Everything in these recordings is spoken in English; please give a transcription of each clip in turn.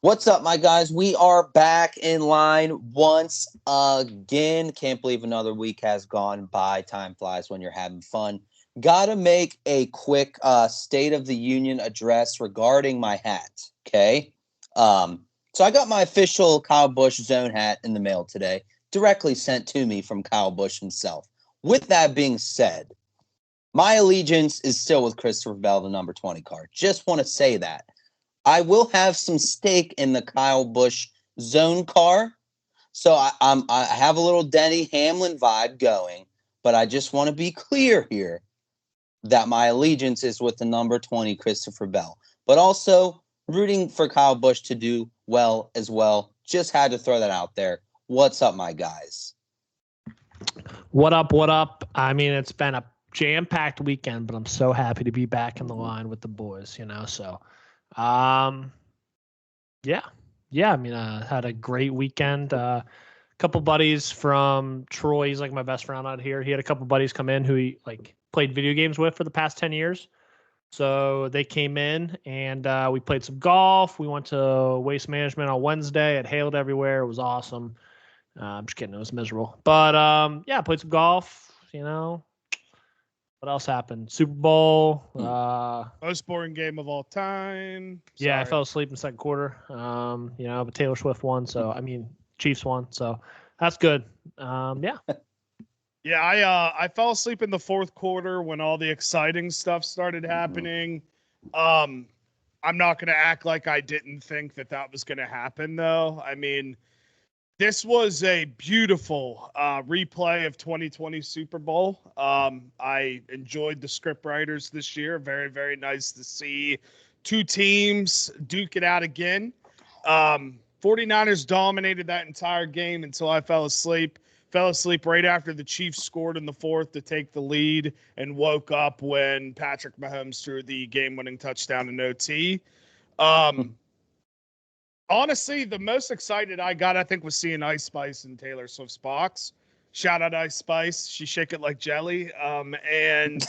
What's up, my guys? We are back in line once again. Can't believe another week has gone by. Time flies when you're having fun. Gotta make a quick State of the Union address regarding my hat, okay? So I got my official Kyle Busch zone hat in the mail today, directly sent to me from Kyle Busch himself. With that being said, my allegiance is still with Christopher Bell, the number 20 card. Just want to say that. I will have some stake in the Kyle Busch zone car. So I have a little Denny Hamlin vibe going, but I just want to be clear here that my allegiance is with the number 20 Christopher Bell, but also rooting for Kyle Busch to do well as well. Just had to throw that out there. What's up, my guys? What up? What up? I mean, it's been a jam-packed weekend, but I'm so happy to be back in the line with the boys, So, yeah. I mean, had a great weekend. Couple buddies from Troy. He's like my best friend out here. He had a couple buddies come in who he played video games with for the past 10 years. So they came in and we played some golf. We went to Waste Management on Wednesday. It hailed everywhere. It was awesome. I'm just kidding. It was miserable. But yeah, played some golf, What else happened? Super Bowl. Most boring game of all time. Yeah, I fell asleep in the second quarter. But Taylor Swift won. So, Chiefs won. So that's good. Yeah. Yeah, I fell asleep in the fourth quarter when all the exciting stuff started happening. I'm not going to act like I didn't think that was going to happen, though. I mean, this was a beautiful replay of 2020 Super Bowl. I enjoyed the script writers this year. Very, very nice to see two teams duke it out again. 49ers dominated that entire game until I fell asleep. Fell asleep right after the Chiefs scored in the fourth to take the lead and woke up when Patrick Mahomes threw the game-winning touchdown in OT. Honestly, the most excited I got, I think, was seeing Ice Spice in Taylor Swift's box. Shout out Ice Spice. She shake it like jelly. And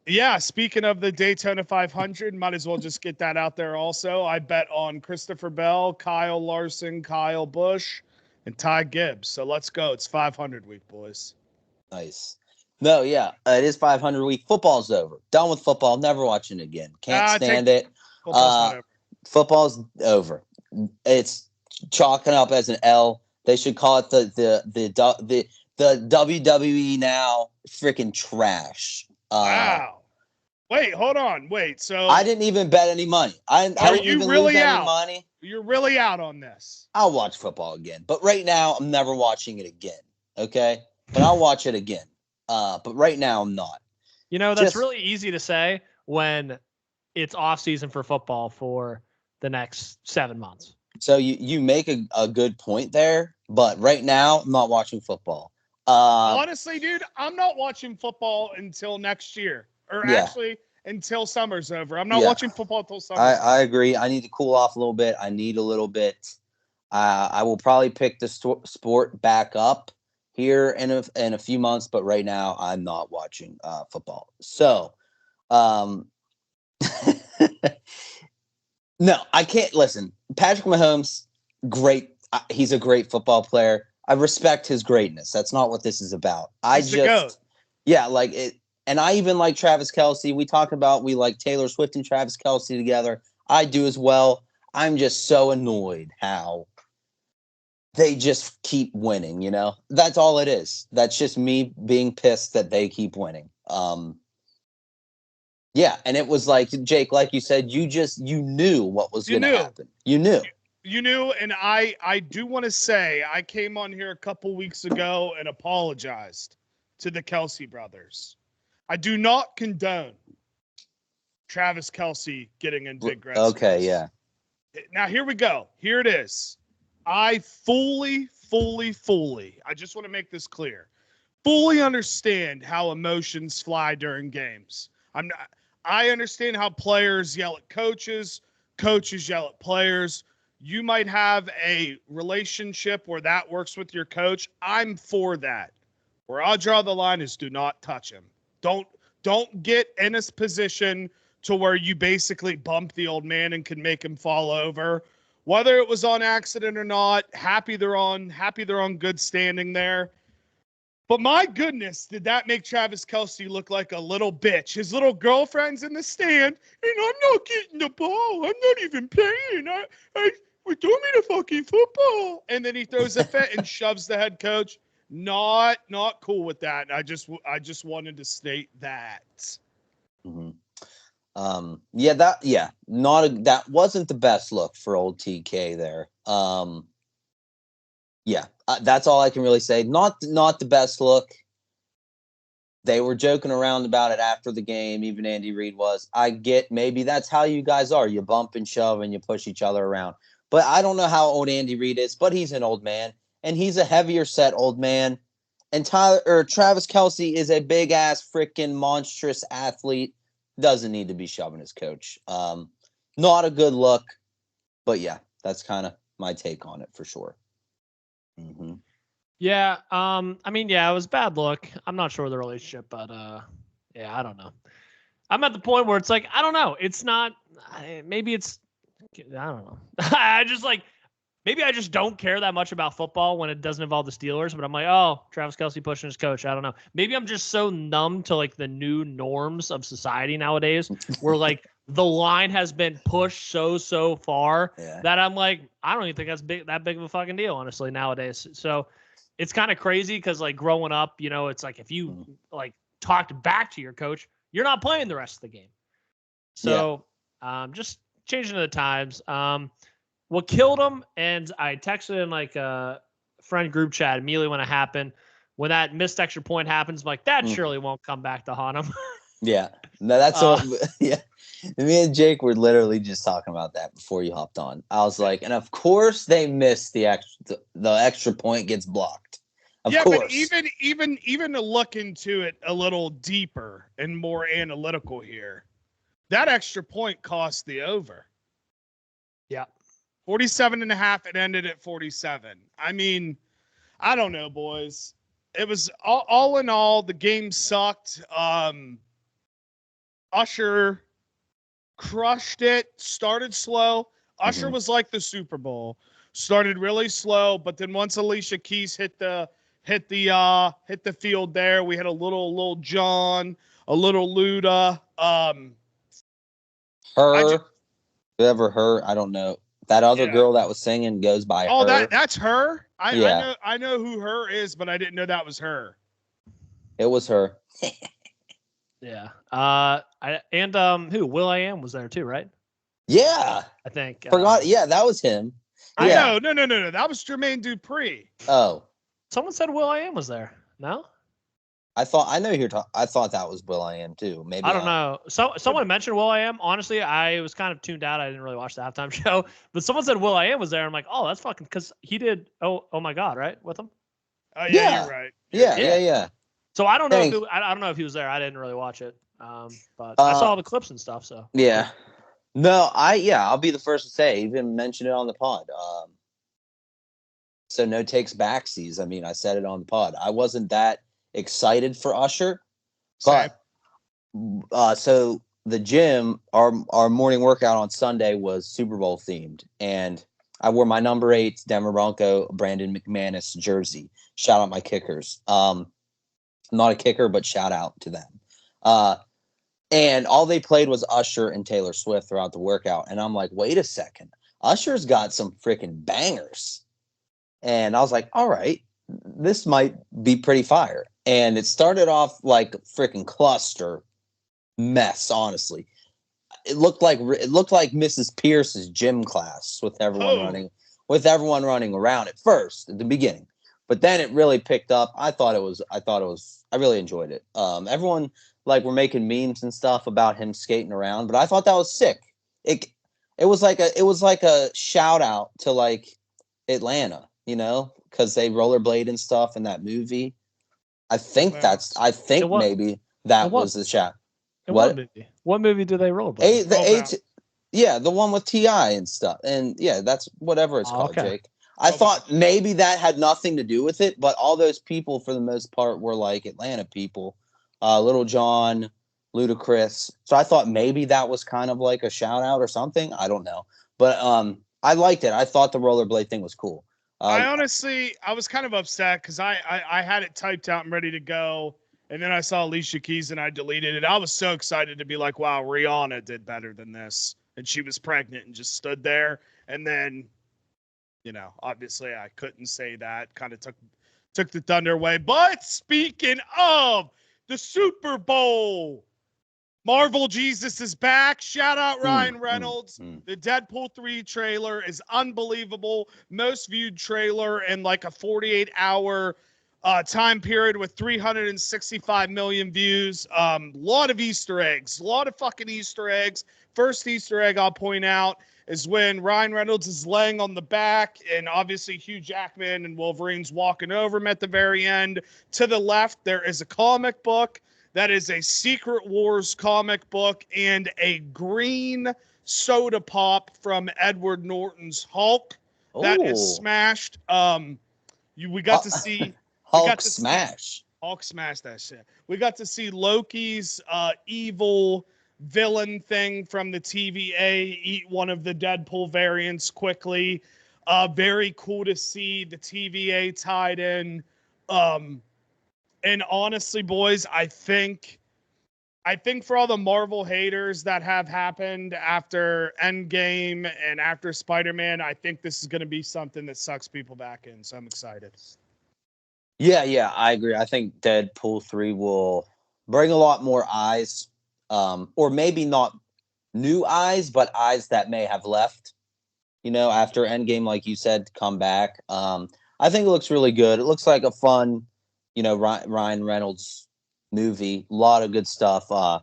yeah, speaking of the Daytona 500, might as well just get that out there also. I bet on Christopher Bell, Kyle Larson, Kyle Busch, and Ty Gibbs. So let's go. It's 500 week, boys. Nice. No, yeah, it is 500 week. Football's over. Done with football. Never watching it again. Can't stand it. Football's over. It's chalking up as an L. They should call it the WWE now freaking trash. Wow. Wait, hold on. Wait, so I didn't even bet any money. I didn't even lose any money. You're really out on this. I'll watch football again, but right now I'm never watching it again. Okay, but I'll watch it again. But right now I'm not. That's really easy to say when it's off season for football for the next 7 months. So you make a good point there, but right now I'm not watching football. Honestly, dude, I'm not watching football until next year, or actually until summer's over. I'm not watching football until summer. I agree. I need to cool off a little bit. I need a little bit. I will probably pick the sport back up here in a few months, but right now I'm not watching football. So, no, I can't listen. Patrick Mahomes, great. He's a great football player. I respect his greatness. That's not what this is about. Like it. And I even like Travis Kelce. We talked about we like Taylor Swift and Travis Kelce together. I do as well. I'm just so annoyed how they just keep winning, That's all it is. That's just me being pissed that they keep winning. Yeah, and it was like, Jake, like you said, you knew what was going to happen. You knew. You knew, and I do want to say I came on here a couple weeks ago and apologized to the Kelce brothers. I do not condone Travis Kelce getting in big red. Okay, yeah. Now, here we go. Here it is. I fully, I just want to make this clear, fully understand how emotions fly during games. I understand how players yell at coaches yell at players. You might have a relationship where that works with your coach. I'm for that. Where I'll draw the line is do not touch him. Don't get in a position to where you basically bump the old man and can make him fall over, Whether it was on accident or not, happy they're on good standing there. But my goodness, did that make Travis Kelce look like a little bitch? His little girlfriend's in the stand, and I'm not getting the ball. I'm not even playing. We threw me the fucking football. And then he throws a fit and shoves the head coach. Not cool with that. I just wanted to state that. Mm-hmm. That wasn't the best look for old TK there. That's all I can really say. Not the best look. They were joking around about it after the game. Even Andy Reid was. I get maybe that's how you guys are. You bump and shove and you push each other around. But I don't know how old Andy Reid is, but he's an old man. And he's a heavier set old man. And Travis Kelce is a big ass freaking monstrous athlete. Doesn't need to be shoving his coach. Not a good look. But yeah, that's kind of my take on it for sure. Mm-hmm. Yeah. I mean, yeah, it was a bad look. I'm not sure of the relationship, but yeah, I don't know. I'm at the point where it's like, I don't know. It's not. Maybe it's. I don't know. I just like. Maybe I just don't care that much about football when it doesn't involve the Steelers, but I'm like, oh, Travis Kelce pushing his coach. I don't know. Maybe I'm just so numb to like the new norms of society nowadays where like the line has been pushed so far that I'm like, I don't even think that's that big of a fucking deal, honestly, nowadays. So it's kind of crazy because like growing up, you know, it's like if you like talked back to your coach, you're not playing the rest of the game. So just changing the times. What killed him, and I texted in like a friend group chat immediately when it happened. When that missed extra point happens, I'm like, that surely won't come back to haunt him. Yeah. No, that's yeah. Me and Jake were literally just talking about that before you hopped on. I was like, and of course they missed the extra point gets blocked. Of course. But even to look into it a little deeper and more analytical here, that extra point cost the over. Yeah. 47.5, it ended at 47. I mean, I don't know, boys. It was all in all, the game sucked. Usher crushed it, started slow. Usher was like the Super Bowl. Started really slow, but then once Alicia Keys hit the field there, we had a little John, a little Luda. Whoever her, I don't know. That other girl that was singing goes by her. Oh, that's her? I know who her is, but I didn't know that was her. It was her. Yeah. Who? Will.i.am was there too, right? Yeah. I think. Forgot. Yeah, that was him. I know. No. That was Jermaine Dupri. Oh. Someone said Will.i.am was there. No? I thought that was Will.i.am too. Maybe I don't know. Someone mentioned Will.i.am. Honestly, I was kind of tuned out. I didn't really watch the halftime show. But someone said Will.i.am was there. I'm like, oh, that's fucking because he did. Oh my God, right with him. Oh yeah, you're right. Yeah. So I don't know I don't know if he was there. I didn't really watch it. But I saw the clips and stuff. So yeah. No, I'll be the first to say. Even mentioned it on the pod. So no takes backsies. I mean, I said it on the pod. I wasn't that excited for Usher, but so the gym, our morning workout on Sunday was Super Bowl themed, and I wore my number 8 Denver Bronco Brandon McManus jersey. Shout out my kickers. Not a kicker, but shout out to them. And all they played was Usher and Taylor Swift throughout the workout, and I'm like, wait a second, Usher's got some freaking bangers, and I was like, all right, this might be pretty fire. And it started off like a freaking cluster mess, honestly. It looked like Mrs. Pierce's gym class with everyone running around at first, at the beginning. But then it really picked up. I really enjoyed it. Everyone like were making memes and stuff about him skating around, but I thought that was sick. It was like a shout out to like Atlanta, you know, because they rollerblade and stuff in that movie. I think maybe that was the shout. What movie? What movie do they rollerblade? The one with T.I. and stuff. And yeah, that's whatever it's called, okay. Jake. I thought maybe that had nothing to do with it, but all those people for the most part were like Atlanta people. Little John, Ludacris. So I thought maybe that was kind of like a shout out or something. I don't know. But I liked it. I thought the rollerblade thing was cool. I was kind of upset because I had it typed out and ready to go. And then I saw Alicia Keys and I deleted it. I was so excited to be like, wow, Rihanna did better than this. And she was pregnant and just stood there. And then, obviously I couldn't say that. Kind of took the thunder away. But speaking of the Super Bowl, Marvel Jesus is back. Shout out Ryan Reynolds. The Deadpool 3 trailer is unbelievable. Most viewed trailer in like a 48-hour time period with 365 million views. Lot of Easter eggs. A lot of fucking Easter eggs. First Easter egg I'll point out is when Ryan Reynolds is laying on the back and obviously Hugh Jackman and Wolverine's walking over him at the very end. To the left, there is a comic book. That is a Secret Wars comic book and a green soda pop from Edward Norton's Hulk that is smashed. We got to see Hulk smash. Hulk smash that shit. We got to see Loki's evil villain thing from the TVA eat one of the Deadpool variants quickly. Very cool to see the TVA tied in. And honestly, boys, I think for all the Marvel haters that have happened after Endgame and after Spider-Man, I think this is going to be something that sucks people back in. So I'm excited. Yeah, I agree. I think Deadpool 3 will bring a lot more eyes, or maybe not new eyes, but eyes that may have left, after Endgame, like you said, to come back. I think it looks really good. It looks like a fun, Ryan Reynolds movie. A lot of good stuff. I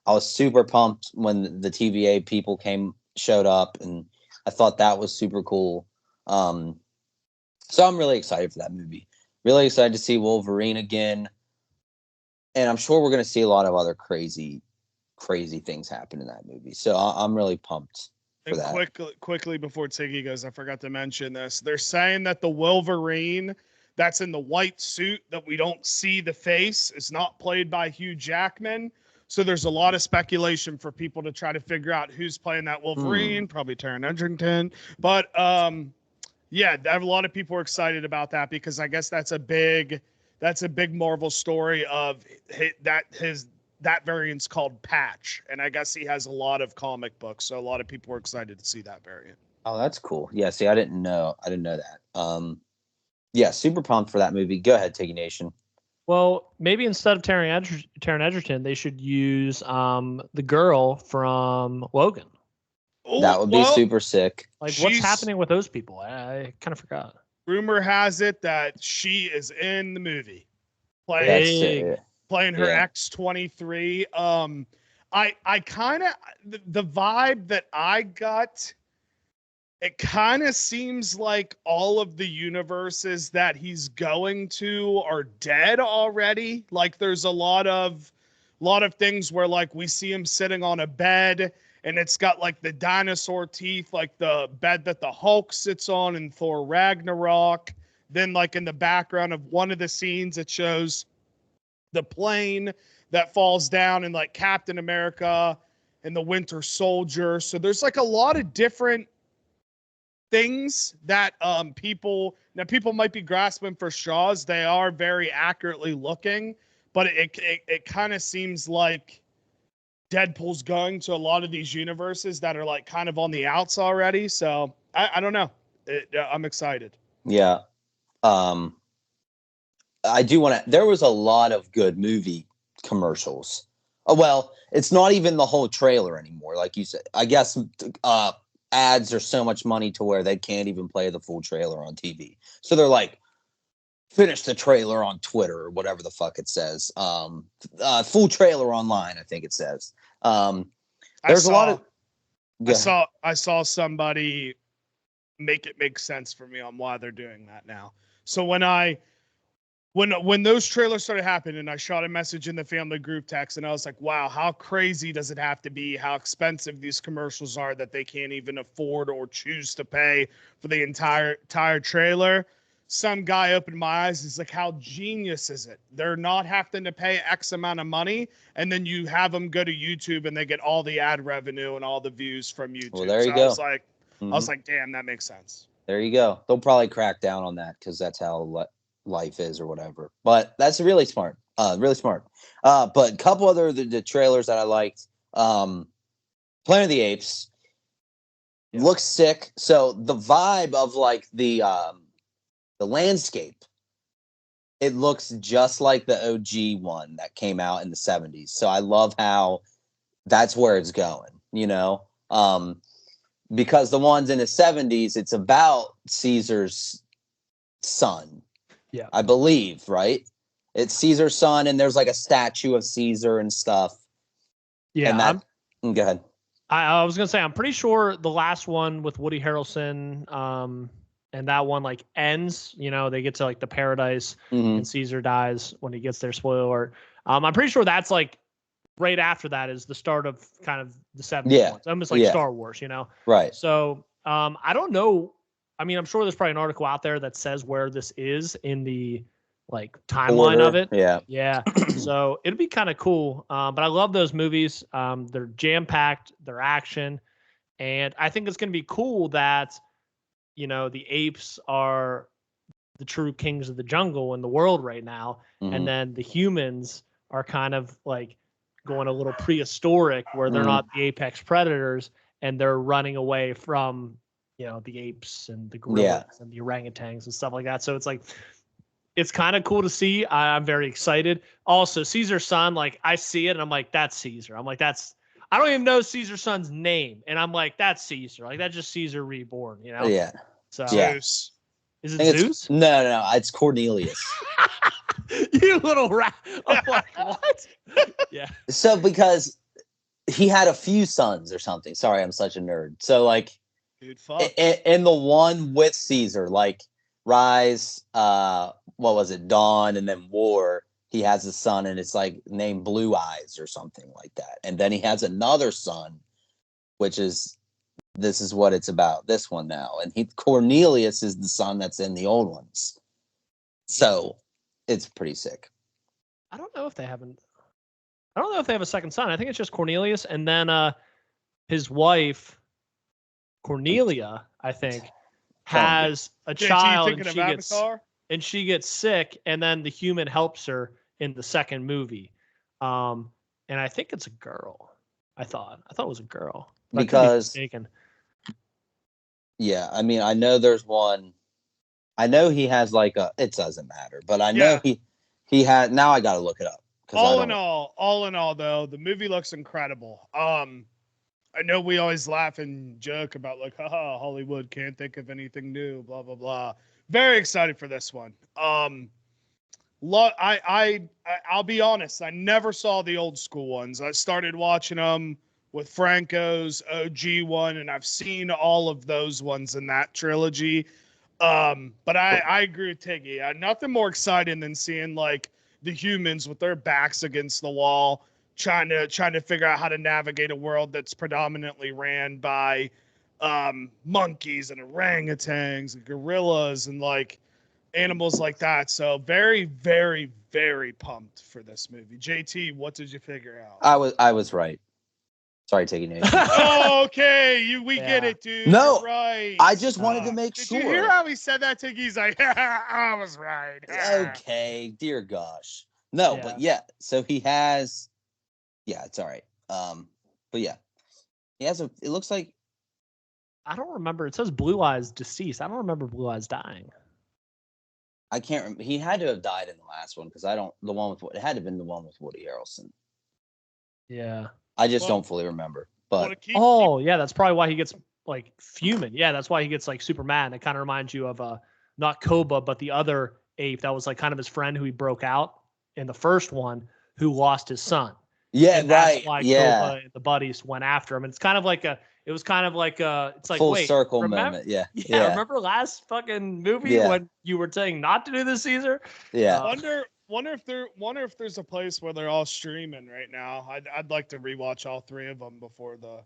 was super pumped when the TVA people showed up, and I thought that was super cool. So I'm really excited for that movie. Really excited to see Wolverine again. And I'm sure we're going to see a lot of other crazy things happen in that movie. So I'm really pumped for that. Quickly before Tiggy goes, I forgot to mention this. They're saying that the Wolverine that's in the white suit that we don't see the face is not played by Hugh Jackman. So there's a lot of speculation for people to try to figure out who's playing that Wolverine, probably Taron Egerton. But yeah, a lot of people are excited about that because I guess that's a big Marvel story of that variant's called Patch. And I guess he has a lot of comic books. So a lot of people are excited to see that variant. Oh, that's cool. Yeah, see, I didn't know that. Yeah, super pumped for that movie. Go ahead, Tiggy Nation. Well, maybe instead of Taron Egerton, they should use the girl from Logan. Oh, that would be super sick. Like, what's happening with those people? I kind of forgot. Rumor has it that she is in the movie, playing her X-23. I kind of the vibe that I got. It kind of seems like all of the universes that he's going to are dead already. Like there's a lot of things where like we see him sitting on a bed and it's got like the dinosaur teeth, like the bed that the Hulk sits on in Thor Ragnarok. Then like in the background of one of the scenes, it shows the plane that falls down in like Captain America and the Winter Soldier. So there's like a lot of different things that people might be grasping for straws. They are very accurately looking, but it kind of seems like Deadpool's going to a lot of these universes that are like kind of on the outs already. So I don't know. I'm excited. Yeah. I do want to. There was a lot of good movie commercials. Oh, well, it's not even the whole trailer anymore. Like you said, I guess ads are so much money to where they can't even play the full trailer on TV. So they're like, finish the trailer on Twitter or whatever the fuck it says. Full trailer online, I think it says. There's a lot of. I saw somebody make it make sense for me on why they're doing that now. So when those trailers started happening, I shot a message in the family group text and I was like, wow, how crazy does it have to be? How expensive these commercials are that they can't even afford or choose to pay for the entire trailer. Some guy opened my eyes. He's like, how genius is it? They're not having to pay X amount of money. And then you have them go to YouTube and they get all the ad revenue and all the views from YouTube. Well, there you go. I was like, damn, that makes sense. There you go. They'll probably crack down on that because that's how life is or whatever. But that's really smart. Really smart. But a couple other the trailers that I liked. Planet of the Apes looks sick. So the vibe of like the landscape, it looks just like the OG one that came out in the 70s. So I love how that's where it's going, you know? Because the ones in the 70s, it's about Caesar's son. Yeah. I believe, right? It's Caesar's son, and there's like a statue of Caesar and stuff. Yeah. And go ahead. I was gonna say I'm pretty sure the last one with Woody Harrelson, and that one like ends. You know, they get to like the paradise, and Caesar dies when he gets there. Spoiler alert. I'm pretty sure that's like right after that is the start of kind of the 70s ones. Almost like Star Wars, you know? Right. So I don't know. I mean, I'm sure there's probably an article out there that says where this is in the like timeline of it. Yeah. Yeah. So it'd be kind of cool. But I love those movies. They're jam-packed, they're action. And I think it's going to be cool that, you know, the apes are the true kings of the jungle in the world right now. And then the humans are kind of like going a little prehistoric where they're not the apex predators and they're running away from, you know, the apes and the gorillas and the orangutans and stuff like that. So it's like, it's kind of cool to see. I'm very excited. Also, Caesar's son, like I see it and I'm like, that's Caesar. I'm like, I don't even know Caesar's son's name. And I'm like, that's Caesar. Like that's just Caesar reborn, you know? Yeah. So Zeus. Is it Zeus? No, it's Cornelius. You little rat. I'm like, what? Yeah. So because he had a few sons or something. Sorry, I'm such a nerd. So like, dude, fuck. In the one with Caesar, like Rise, what was it, Dawn, and then War, he has a son and it's like named Blue Eyes or something like that. And then he has another son, which is this is what it's about, this one now. And Cornelius is the son that's in the old ones. So it's pretty sick. I don't know if they have a second son. I think it's just Cornelius and then his wife Cornelia, I think, has a child and she gets sick and then the human helps her in the second movie. And I think it's a girl. I thought it was a girl. Because yeah, I mean, I know there's one. I know he has like it doesn't matter, but I know he had. Now I got to look it up. All in all, though, the movie looks incredible. I know we always laugh and joke about like, haha, Hollywood can't think of anything new, blah blah blah. Very excited for this one. I'll be honest, I never saw the old school ones. I started watching them with Franco's OG one, and I've seen all of those ones in that trilogy. But I agree with Tiggy. Nothing more exciting than seeing like the humans with their backs against the wall, trying to figure out how to navigate a world that's predominantly ran by monkeys and orangutans and gorillas and like animals like that. So very, very, very pumped for this movie. JT, what did you figure out? I was right. Sorry, taking it. Oh, okay, we get it, dude. No, you're right. I just wanted to make sure. Did you hear how he said that? Tiggy's like, I was right. Okay, dear gosh. No, but yeah. So he has. Yeah, it's all right. But yeah, he has it looks like. I don't remember. It says Blue Eyes deceased. I don't remember Blue Eyes dying. I can't remember. He had to have died in the last one because it had to have been the one with Woody Harrelson. Yeah. I just don't fully remember. But yeah, that's probably why he gets like fuming. Yeah, that's why he gets like super mad. It kind of reminds you of not Koba, but the other ape that was like kind of his friend who he broke out in the first one, who lost his son. Yeah, and that's why Koba and the buddies went after him. And it's kind of like it's like full circle moment. Yeah. Remember last fucking movie when you were saying not to do this, Caesar? Yeah. Wonder if there's a place where they're all streaming right now. I'd like to rewatch all three of them before the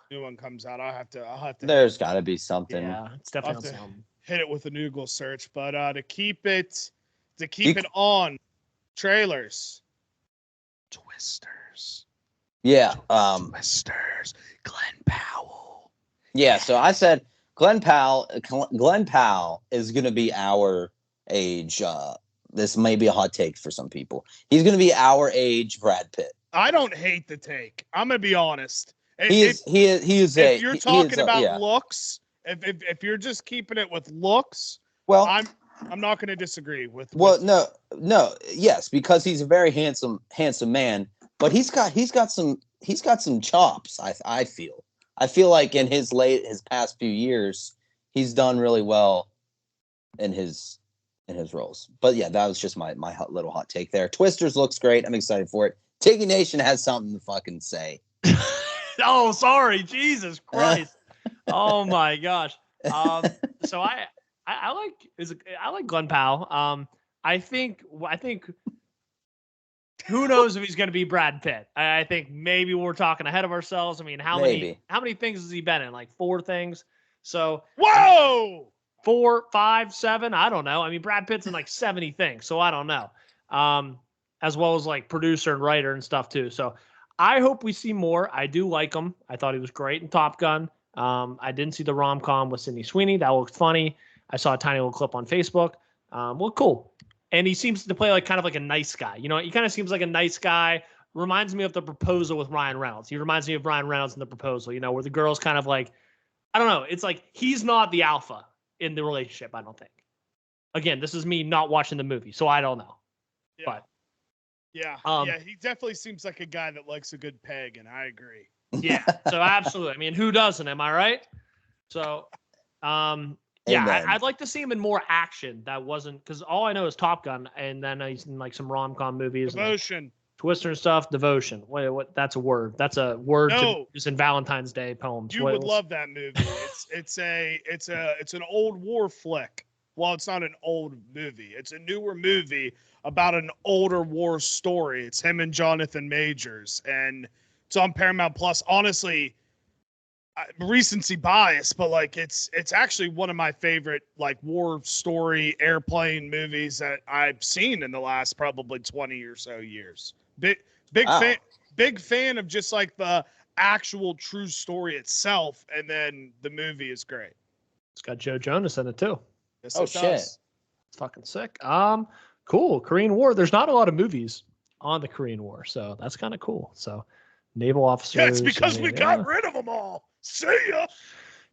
new one comes out. I'll have to. There's got to be something. Yeah, it's definitely something. Hit it with a Google search, but to keep it on trailers. Twisters. Yeah. Twisters. Glenn Powell. Yeah, so I said Glenn Powell. Glenn Powell is going to be our age. This may be a hot take for some people. He's going to be our age Brad Pitt. I don't hate the take. I'm gonna be honest. He is. If you're talking about yeah. looks, if you're just keeping it with looks, Well, I'm not going to disagree with. Well, no, yes, because he's a very handsome man, but he's got some chops. I feel like in his past few years, he's done really well in his roles. But yeah, that was just my little hot take there. Twisters looks great. I'm excited for it. Tiggy Nation has something to fucking say. Oh, sorry, Jesus Christ! Oh my gosh. So I like Glenn Powell. I think who knows if he's going to be Brad Pitt. I think maybe we're talking ahead of ourselves. I mean, how many things has he been in? Like 4 things. So whoa, 4, 5, 7. I don't know. I mean, Brad Pitt's in like 70 things, so I don't know. As well as like producer and writer and stuff too. So I hope we see more. I do like him. I thought he was great in Top Gun. I didn't see the rom-com with Sydney Sweeney. That looked funny. I saw a tiny little clip on Facebook. Well, cool. And he seems to play like kind of like a nice guy. You know, he kind of seems like a nice guy. Reminds me of The Proposal with Ryan Reynolds. He reminds me of Ryan Reynolds in The Proposal, you know, where the girl's kind of like, I don't know. It's like he's not the alpha in the relationship, I don't think. Again, this is me not watching the movie, so I don't know. Yeah. But yeah, he definitely seems like a guy that likes a good peg, and I agree. Yeah, so absolutely. I mean, who doesn't? Am I right? So, yeah, I'd like to see him in more action. That wasn't because all I know is Top Gun, and then he's in like some rom-com movies, Devotion, like Twister and stuff. Devotion. What? That's a word. That's a word to use in Valentine's Day poems. You would love that movie. It's an old war flick. Well, it's not an old movie. It's a newer movie about an older war story. It's him and Jonathan Majors, and it's on Paramount Plus. Honestly, recency bias, but like it's actually one of my favorite like war story airplane movies that I've seen in the last probably 20 or so years. Big fan of just like the actual true story itself, and then the movie is great. It's got Joe Jonas in it too. Yes, oh it shit! does. It's fucking sick. Cool. Korean War. There's not a lot of movies on the Korean War, so that's kind of cool. So, naval officers. Yeah, it's because we got rid of them all. See ya.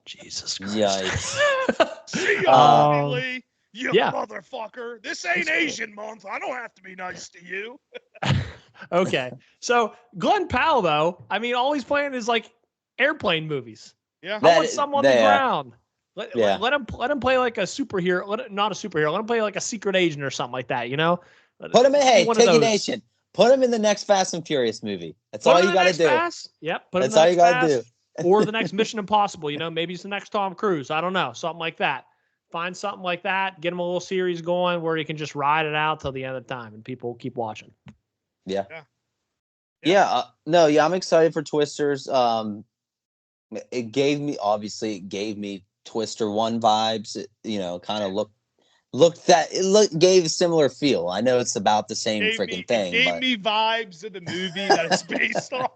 Jesus Christ. Yikes. See ya, Lee. You yeah. motherfucker. This ain't Asian month. I don't have to be nice to you. Okay. So Glenn Powell, though, I mean, all he's playing is like airplane movies. Yeah. I want some on the ground. Let him play like a superhero. Not a superhero. Let him play like a secret agent or something like that, you know? Put him in, Tiggy Nation. Put him in the next Fast and Furious movie. That's all you got to do. Yep. That's all you got to do. Or the next Mission Impossible, you know, maybe it's the next Tom Cruise. I don't know. Something like that. Find something like that. Get him a little series going where he can just ride it out till the end of the time and people keep watching. Yeah. I'm excited for Twisters. It gave me Twister 1 vibes. It, you know, kind of gave a similar feel. I know it's about the same freaking thing. It gave me vibes of the movie that it's based on.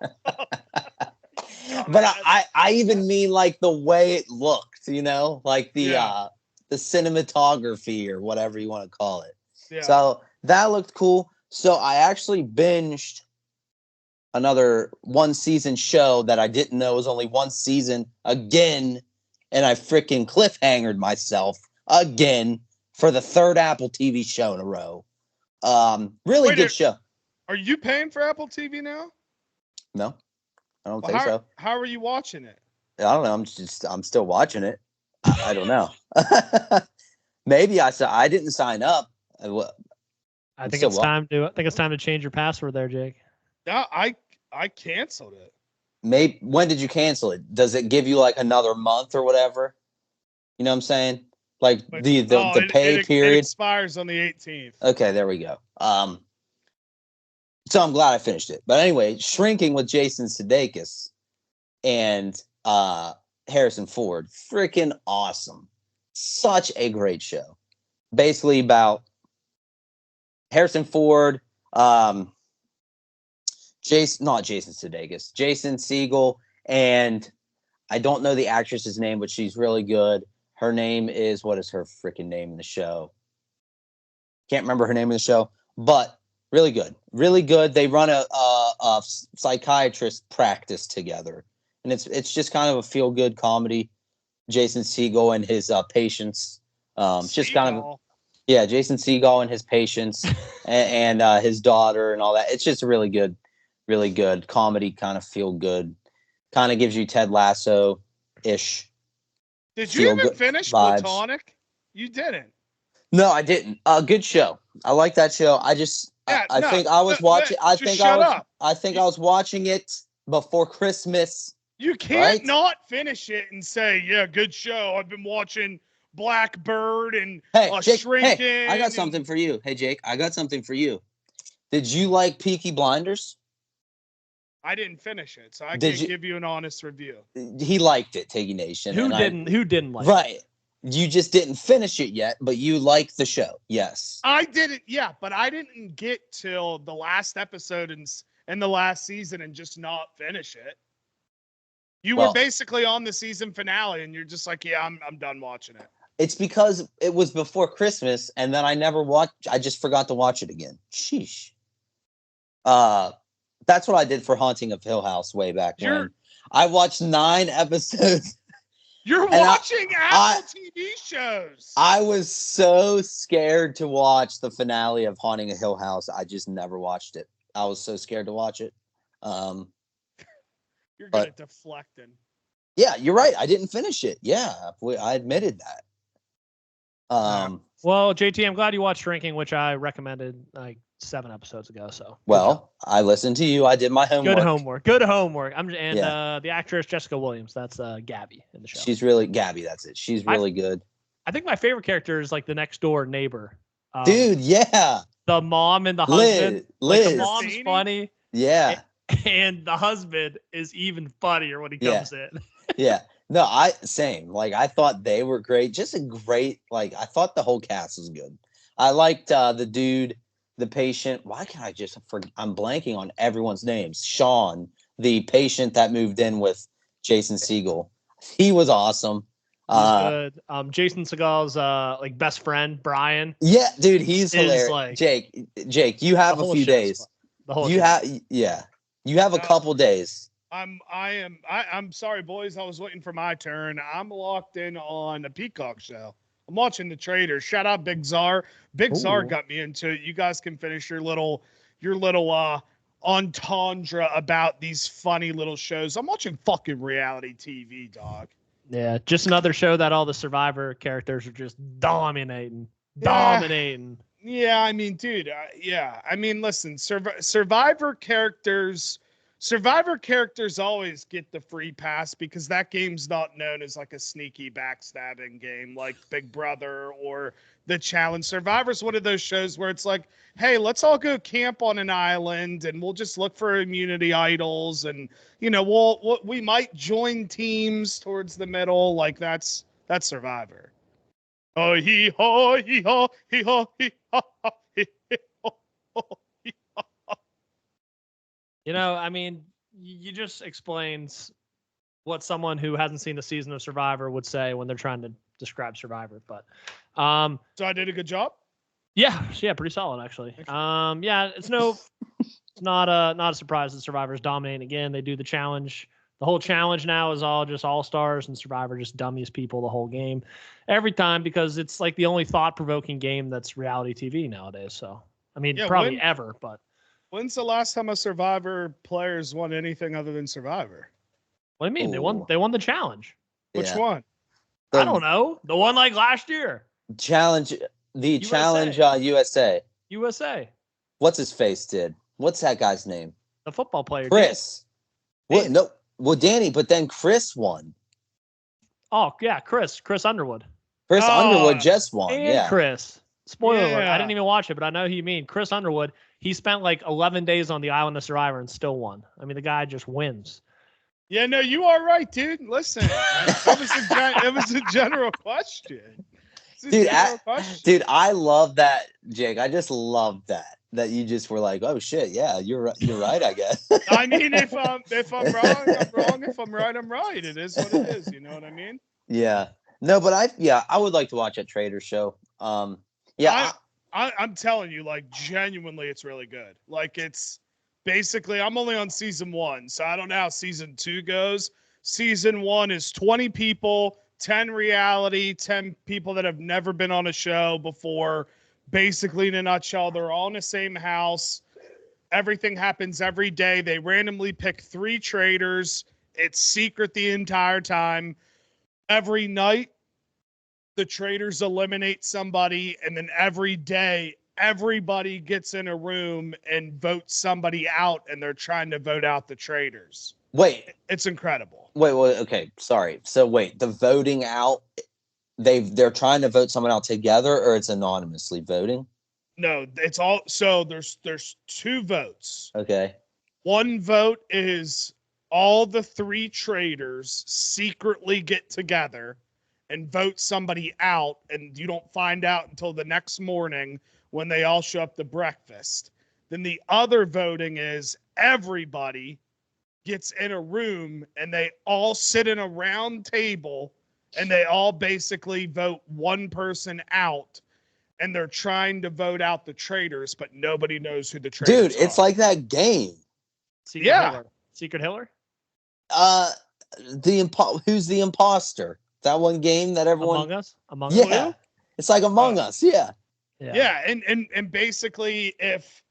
But I even mean like the way it looked, you know, like the cinematography or whatever you want to call it. Yeah. So that looked cool. So I actually binged another 1-season show that I didn't know was only 1 season again, and I freaking cliffhangered myself again for the 3rd Apple TV show in a row. Really good show. Are you paying for Apple TV now? No, I don't think so. How are you watching it? I don't know. I'm still watching it. I don't know. Maybe I didn't sign up. I think it's time to change your password there, Jake. Yeah, I canceled it. Maybe when did you cancel it? Does it give you like another month or whatever? You know what I'm saying? Like the pay period it expires on the 18th. Okay, there we go. So I'm glad I finished it. But anyway, Shrinking with Jason Sudeikis and Harrison Ford, freaking awesome. Such a great show. Basically about Harrison Ford, Jason Segel, and I don't know the actress's name, but she's really good. Her name is, what is her freaking name in the show? Can't remember her name in the show, but really good. Really good. They run a psychiatrist practice together. And it's just kind of a feel-good comedy. Jason Segel and his patients. Just kind of, yeah, Jason Segel and his patients and his daughter and all that. It's just a really good comedy, kind of feel good. Kind of gives you Ted Lasso-ish. Did you even finish vibes. Platonic? You didn't. No, I didn't. Good show. I like that show. I think I was watching. I think I was watching it before Christmas. You can't not finish it and say, "Yeah, good show. I've been watching Blackbird and Jake, Shrinking." Hey, I got something for you. Hey, Jake, I got something for you. Did you like Peaky Blinders? I didn't finish it, so I can't give you an honest review. He liked it, Tiggy Nation. Who didn't like it? Right. You just didn't finish it yet, but you liked the show. Yes. I didn't, but I didn't get till the last episode and the last season and just not finish it. You were basically on the season finale, and you're just like, yeah, I'm done watching it. It's because it was before Christmas, and then I never watched. I just forgot to watch it again. Sheesh. That's what I did for Haunting of Hill House way back when. I watched 9 episodes. You're watching Apple TV shows. I was so scared to watch the finale of Haunting of Hill House. I just never watched it. I was so scared to watch it. You're good at deflecting. Yeah, you're right. I didn't finish it. Yeah, I admitted that. Well, JT, I'm glad you watched Shrinking, which I recommended like 7 episodes ago. So I listened to you. I did my homework. Good homework. The actress Jessica Williams. That's Gabby in the show. She's really Gabby. That's it. She's really good. I think my favorite character is like the next door neighbor. Dude, yeah. The mom and the husband. Liz. Like, the mom's funny. Yeah. And the husband is even funnier when he comes in. Yeah. No, same. Like, I thought they were great. Just a great, I thought the whole cast was good. I liked the dude, the patient. Why can't I just forget? I'm blanking on everyone's names. Sean, the patient that moved in with Jason Segel. He was awesome. Good. Jason Segel's best friend, Brian. Yeah, dude, he's hilarious. Jake, you have a few days. You have a couple days. I'm sorry, boys. I was waiting for my turn. I'm locked in on a Peacock show. I'm watching The Traitors. Shout out Big Czar. Big Czar got me into it. You guys can finish your little entendre about these funny little shows. I'm watching fucking reality TV, dog. Yeah, just another show that all the Survivor characters are just dominating. Yeah, I mean, dude. I mean, listen, Survivor characters always get the free pass because that game's not known as like a sneaky backstabbing game like Big Brother or The Challenge. Survivor's one of those shows where it's like, hey, let's all go camp on an island and we'll just look for immunity idols and, we might join teams towards the middle. Like that's Survivor. Oh, hee haw, hee haw, hee haw, hee haw, hee haw. I mean, you just explains what someone who hasn't seen a season of Survivor would say when they're trying to describe Survivor. But so I did a good job. Yeah, pretty solid actually. It's not a surprise that Survivor's dominating again. They do the challenge. The whole challenge now is all just all-stars, and Survivor just dummies people the whole game every time because it's like the only thought-provoking game that's reality TV nowadays. So I mean, probably ever, but. When's the last time a Survivor players won anything other than Survivor? What do you mean? They won the challenge. Which one? I don't know. The one like last year. Challenge USA. USA. What's his face did? What's that guy's name? The football player. Chris. What? No. Well, Danny, but then Chris won. Oh yeah, Chris Underwood. Chris Underwood just won. And Chris. Spoiler alert. I didn't even watch it, but I know who you mean. Chris Underwood. He spent like 11 days on the island of Survivor and still won. I mean, the guy just wins. Yeah, no, you are right, dude. Listen, it was a general question. Dude, I love that, Jake. I just love that. that you just were like, oh shit, yeah, you're right, I guess. I mean, if I'm wrong, I'm wrong. If I'm right, I'm right. It is what it is. You know what I mean? Yeah. No, but I would like to watch that Trader show. Yeah. I'm telling you, like, genuinely, it's really good. Like, it's basically, I'm only on season 1, so I don't know how season 2 goes. Season 1 is 20 people, 10 reality, 10 people that have never been on a show before. Basically, in a nutshell, they're all in the same house. Everything happens every day. They randomly pick 3 traders. It's secret the entire time. Every night, the traders eliminate somebody, and then every day, everybody gets in a room and votes somebody out, and they're trying to vote out the traders. Wait. It's incredible. Wait. Okay. Sorry. So wait, the voting out. They're trying to vote someone out together, or it's anonymously voting. No, it's all. So there's 2 votes. Okay. One vote is all the 3 traders secretly get together and vote somebody out, and you don't find out until the next morning when they all show up to breakfast. Then the other voting is everybody gets in a room and they all sit in a round table and they all basically vote one person out, and they're trying to vote out the traders, but nobody knows who the traders are. Dude, it's like that game. Secret Hitler? Who's the imposter? That one game that everyone Among Us? Us? It's like Among Us, yeah. Yeah, and basically if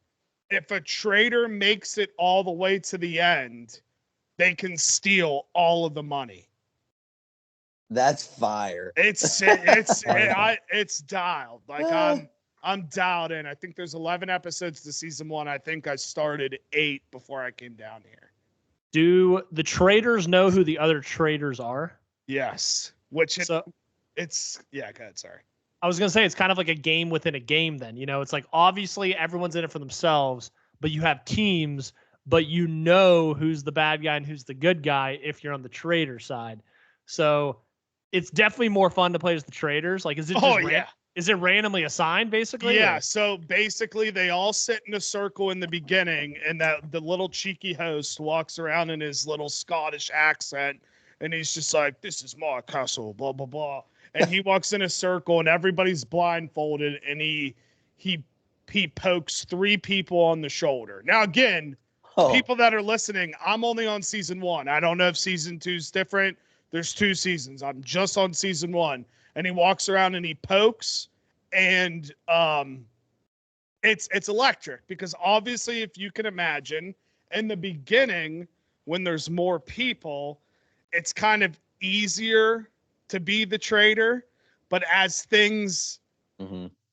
a trader makes it all the way to the end, they can steal all of the money. That's fire. It's dialed. Like I'm dialed in. I think there's 11 episodes to season 1. I think I started 8 before I came down here. Do the traders know who the other traders are? Yes. Go ahead, sorry. I was gonna say it's kind of like a game within a game. Then it's like obviously everyone's in it for themselves, but you have teams, but you know who's the bad guy and who's the good guy if you're on the trader side. So it's definitely more fun to play as the traders. Like, is it just is it randomly assigned basically? Yeah. Or? So basically they all sit in a circle in the beginning, and the little cheeky host walks around in his little Scottish accent, and he's just like, "This is my castle, blah, blah, blah." And he walks in a circle and everybody's blindfolded, and he pokes 3 people on the shoulder. Now, again, people that are listening, I'm only on season 1. I don't know if season 2 is different. There's 2 seasons. I'm just on season 1. And he walks around and he pokes, and it's electric, because obviously, if you can imagine, in the beginning when there's more people, it's kind of easier to be the trader, but as things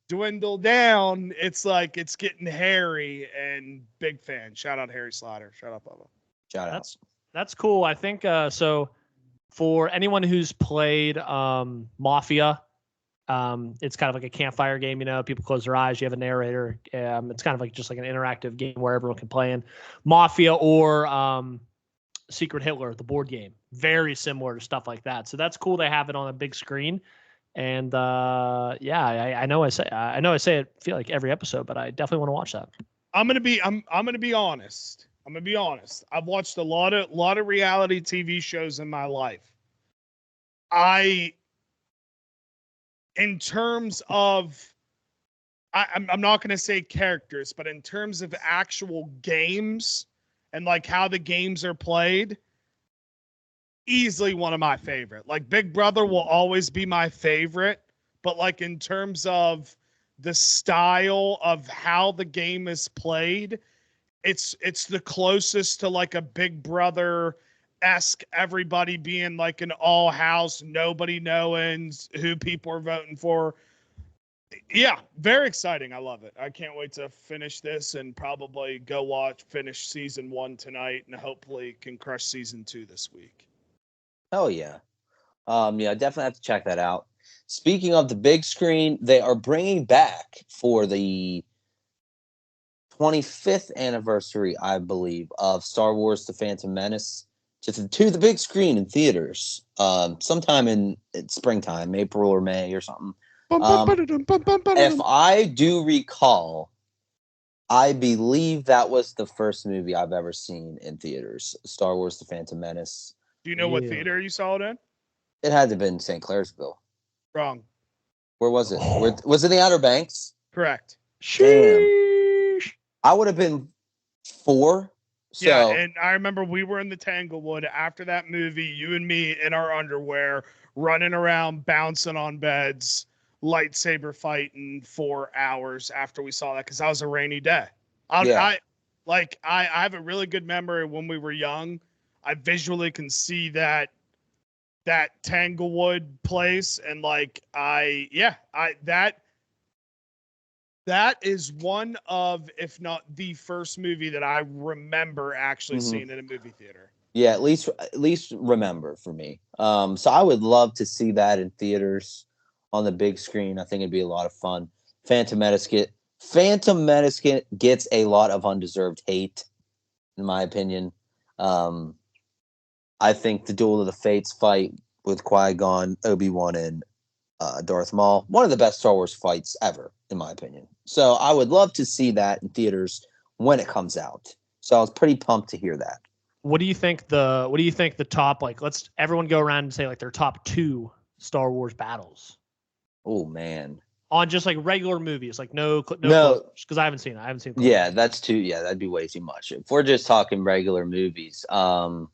dwindle down, it's like it's getting hairy. And big fan. Shout out Harry Slaughter. Shout out Bubba. Shout out. That's cool. I think so. For anyone who's played Mafia, it's kind of like a campfire game. People close their eyes. You have a narrator. It's kind of like just like an interactive game where everyone can play in. Mafia or Secret Hitler, the board game, very similar to stuff like that. So that's cool. They have it on a big screen. And I know I say it feel like every episode, but I definitely want to watch that. I'm gonna be honest. I've watched a lot of reality TV shows in my life. In terms of, I'm not going to say characters, but in terms of actual games and like how the games are played, easily one of my favorite. Like Big Brother will always be my favorite, but like in terms of the style of how the game is played, it's the closest to like a Big Brother-esque, everybody being like an all house, nobody knowing who people are voting for. Yeah, very exciting. I love it. I can't wait to finish this and probably finish season 1 tonight, and hopefully can crush season 2 this week. Oh yeah. Definitely have to check that out. Speaking of the big screen, they are bringing back for the 25th anniversary, I believe, of Star Wars: The Phantom Menace to the big screen in theaters sometime in springtime, April or May or something. If I do recall, I believe that was the first movie I've ever seen in theaters. Star Wars: The Phantom Menace. Do you know what Yeah. theater you saw it in? It had to have been St. Clairsville. Wrong. Where was it? Was it in the Outer Banks? Correct. Sheesh. I would have been 4. So Yeah, and I remember we were in the Tanglewood after that movie, you and me in our underwear, running around, bouncing on beds, lightsaber fighting for hours after we saw that because that was a rainy day. Yeah. I have a really good memory when we were young. I visually can see that Tanglewood place, and that is one of, if not the first movie that I remember actually seeing in a movie theater. Yeah, at least remember for me. So I would love to see that in theaters on the big screen. I think it'd be a lot of fun. Phantom Menace gets a lot of undeserved hate, in my opinion. I think the Duel of the Fates fight with Qui-Gon, Obi-Wan, and Darth Maul, one of the best Star Wars fights ever, in my opinion. So I would love to see that in theaters when it comes out. So I was pretty pumped to hear that. What do you think the top, like, let's everyone go around and say like their top 2 Star Wars battles Oh man. on just like regular movies, like no No. because I haven't seen it. Yeah, that's too. Yeah, that'd be way too much. If we're just talking regular movies, we're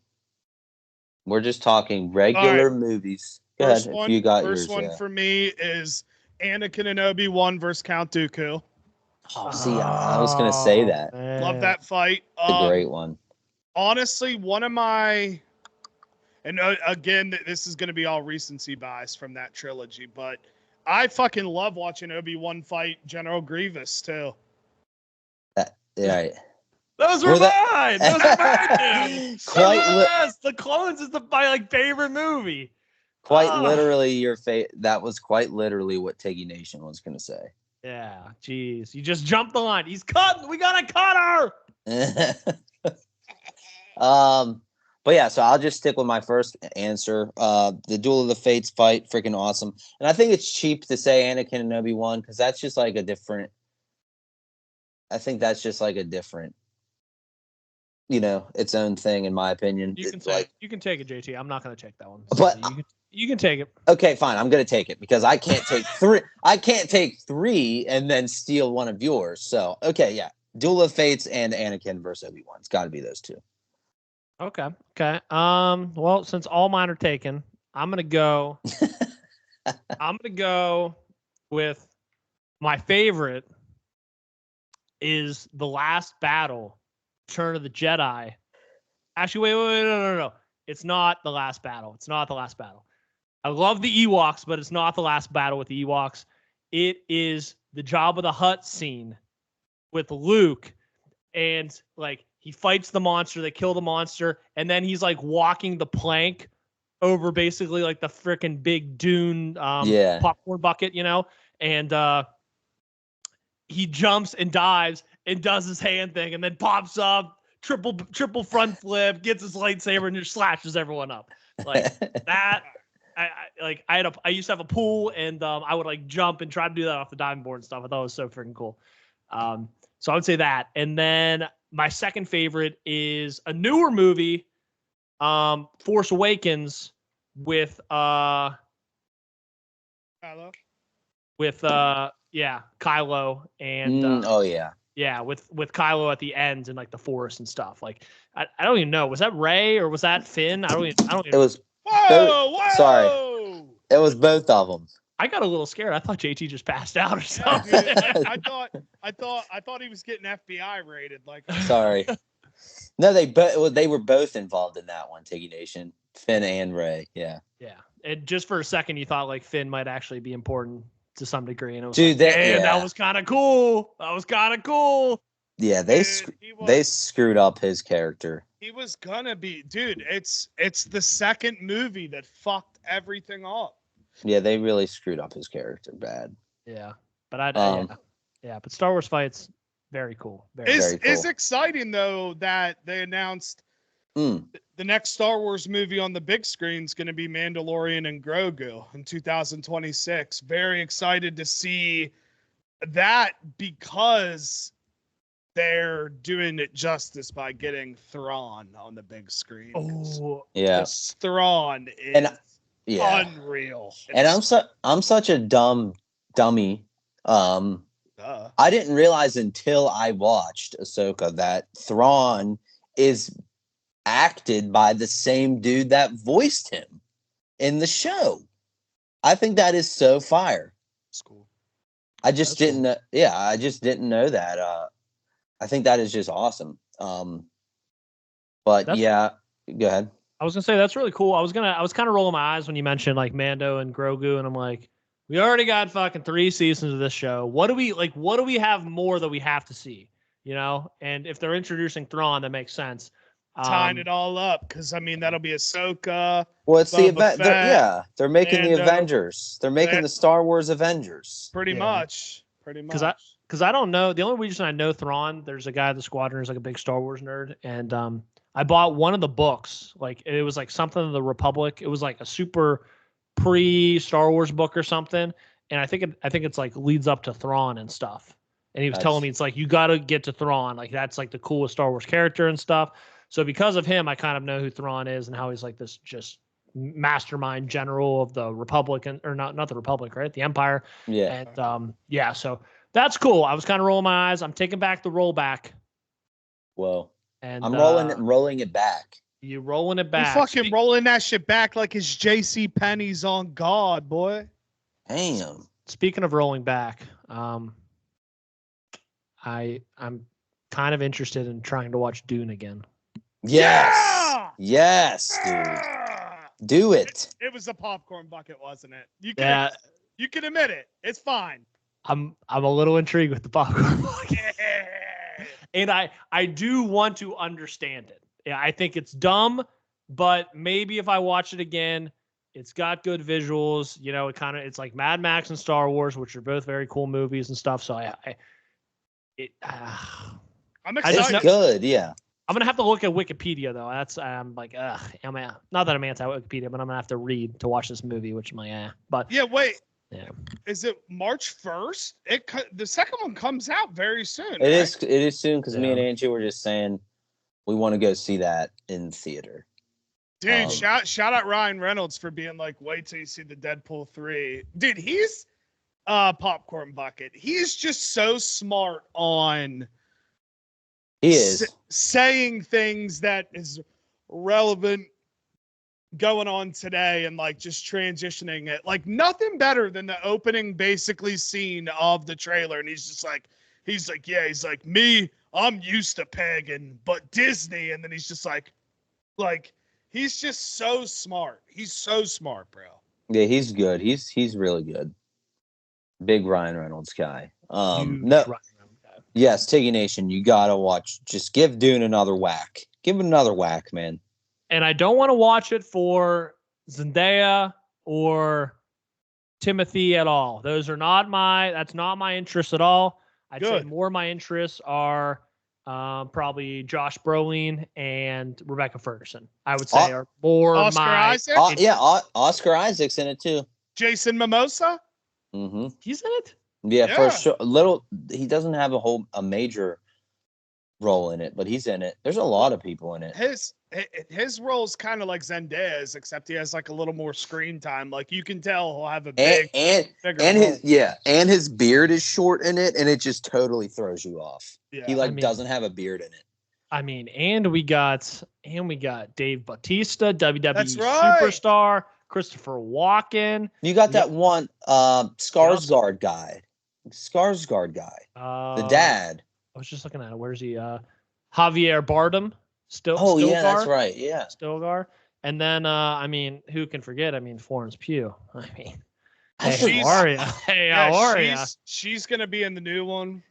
just talking regular movies. Go ahead. If you got yours, first one yeah. for me is Anakin and Obi-Wan versus Count Dooku. Oh, see, I was gonna say that. Love that fight. It's a great one. Honestly, one of my, and again, this is going to be all recency bias from that trilogy, but I fucking love watching Obi-Wan fight General Grievous too. Right. Those were mine. Those are mine, dude. The Clones is my like favorite movie. Literally, that was quite literally what Tiggy Nation was gonna say. Yeah, jeez, you just jumped the line. He's cut. We gotta cut her. But yeah, so I'll just stick with my first answer. The Duel of the Fates fight, freaking awesome. And I think it's cheap to say Anakin and Obi-Wan because that's just like a different. I think that's just like a different, its own thing, in my opinion. You can take it, JT. I'm not gonna take that one. But you can take it. Okay, fine. I'm gonna take it because I can't take 3. I can't take 3 and then steal one of yours. So okay, yeah. Duel of Fates and Anakin versus Obi-Wan. It's got to be those 2. Okay. Well, since all mine are taken, I'm gonna go. I'm gonna go with my favorite is the last battle, Return of the Jedi. Actually, wait, no. It's not the last battle. I love the Ewoks, but it's not the last battle with the Ewoks. It is the Jabba the Hutt scene with Luke, and like he fights the monster, they kill the monster, and then he's like walking the plank over basically like the freaking big Dune popcorn bucket, and he jumps and dives and does his hand thing and then pops up, triple front flip, gets his lightsaber and just slashes everyone up. Like that. I used to have a pool and I would like jump and try to do that off the diving board and stuff. I thought it was so freaking cool. So I would say that. And then my second favorite is a newer movie, Force Awakens with Kylo. Kylo and with Kylo at the end and like the forest and stuff. Like I don't even know, was that Rey or was that Finn? I don't even It was Whoa! Sorry. It was both of them. I got a little scared. I thought JT just passed out or something. I thought he was getting FBI raided. Like, sorry. No, they were both involved in that one, Tiggy Nation. Finn and Rey. Yeah. Yeah. And just for a second, you thought like Finn might actually be important to some degree, and it was that was kind of cool. Yeah, they screwed up his character. He was gonna be, dude. It's the second movie that fucked everything up. Yeah, they really screwed up his character bad. Yeah, but but Star Wars fights, very cool. Very cool. It's exciting though that they announced the next Star Wars movie on the big screen is going to be Mandalorian and Grogu in 2026. Very excited to see that because they're doing it justice by getting Thrawn on the big screen. Oh, Yeah. Thrawn is And yeah. unreal. And I'm such a dummy. I didn't realize until I watched Ahsoka that Thrawn is acted by the same dude that voiced him in the show. I think that is so fire. That's cool. I just didn't know that. I think that is just awesome. But yeah, go ahead. I was gonna say that's really cool. I was kind of rolling my eyes when you mentioned like Mando and Grogu, and I'm like, we already got fucking 3 seasons of this show. What do we have more that we have to see? You know? And if they're introducing Thrawn, that makes sense. Tying it all up, because I mean that'll be Ahsoka. Well, it's the event. They're making Mando. the Avengers. They're making the Star Wars Avengers. Pretty much. Because I don't know. The only reason I know Thrawn, there's a guy at the squadron who's like a big Star Wars nerd, and I bought one of the books. Like it was like something of the Republic. It was like a super pre-Star Wars book or something, and I think it's like leads up to Thrawn and stuff. And he was telling me it's like you got to get to Thrawn. Like that's like the coolest Star Wars character and stuff. So because of him, I kind of know who Thrawn is and how he's like this just mastermind general of the Republic, or not the Republic, right? The Empire. Yeah. And so that's cool. I was kind of rolling my eyes. I'm taking back the rollback. Whoa. And I'm rolling it back. You rolling it back. You fucking rolling that shit back like it's J.C. Penney's on God, boy. Damn. Speaking of rolling back, I'm kind of interested in trying to watch Dune again. Yes. Yeah! Yes, dude. Do it. It was a popcorn bucket, wasn't it? You can admit it. It's fine. I'm a little intrigued with the popcorn bucket. And I do want to understand it. Yeah, I think it's dumb, but maybe if I watch it again, it's got good visuals. You know, it's like Mad Max and Star Wars, which are both very cool movies and stuff. So I'm It's excited. good, yeah. I'm gonna have to look at Wikipedia though. That's I'm like, not that I'm anti Wikipedia, but I'm gonna have to read to watch this movie, which I'm like, But Yeah, wait. Yeah. Is it March 1st? The second one comes out very soon. It is soon because me and Angie were just saying we want to go see that in theater. Dude, shout out Ryan Reynolds for being like, wait till you see the Deadpool 3. Dude, he's popcorn bucket. He's just so smart on saying things that is relevant going on today and like just transitioning it. Like nothing better than the opening basically scene of the trailer. And he's like, me, I'm used to pagan, but Disney. And then he's just like, he's just so smart. He's so smart, bro. Yeah, he's good. He's really good. Big Ryan Reynolds guy. Yes, Tiggy Nation, you gotta watch. Just give Dune another whack. Give it another whack, man. And I don't want to watch it for Zendaya or Timothy at all. That's not my interest at all. I'd say more of my interests are probably Josh Brolin and Rebecca Ferguson. I would say are more Oscar Isaac? Oscar Isaac's in it too. Jason Momoa? Mm-hmm. He's in it? Yeah, for sure. He doesn't have a major role in it, but he's in it. There's a lot of people in it. His role is kind of like Zendaya's, except he has like a little more screen time. Like you can tell he'll have a bigger role. And his beard is short in it, and it just totally throws you off. Yeah. He doesn't have a beard in it. I mean, and we got Dave Bautista, WWE superstar, Christopher Walken. You got that one Skarsgård guy. The dad. I was just looking at it. Where's he? Javier Bardem. Yeah, that's right. Yeah. Stilgar. And then, who can forget? Florence Pugh. Hey, how are you? She's going to be in the new one.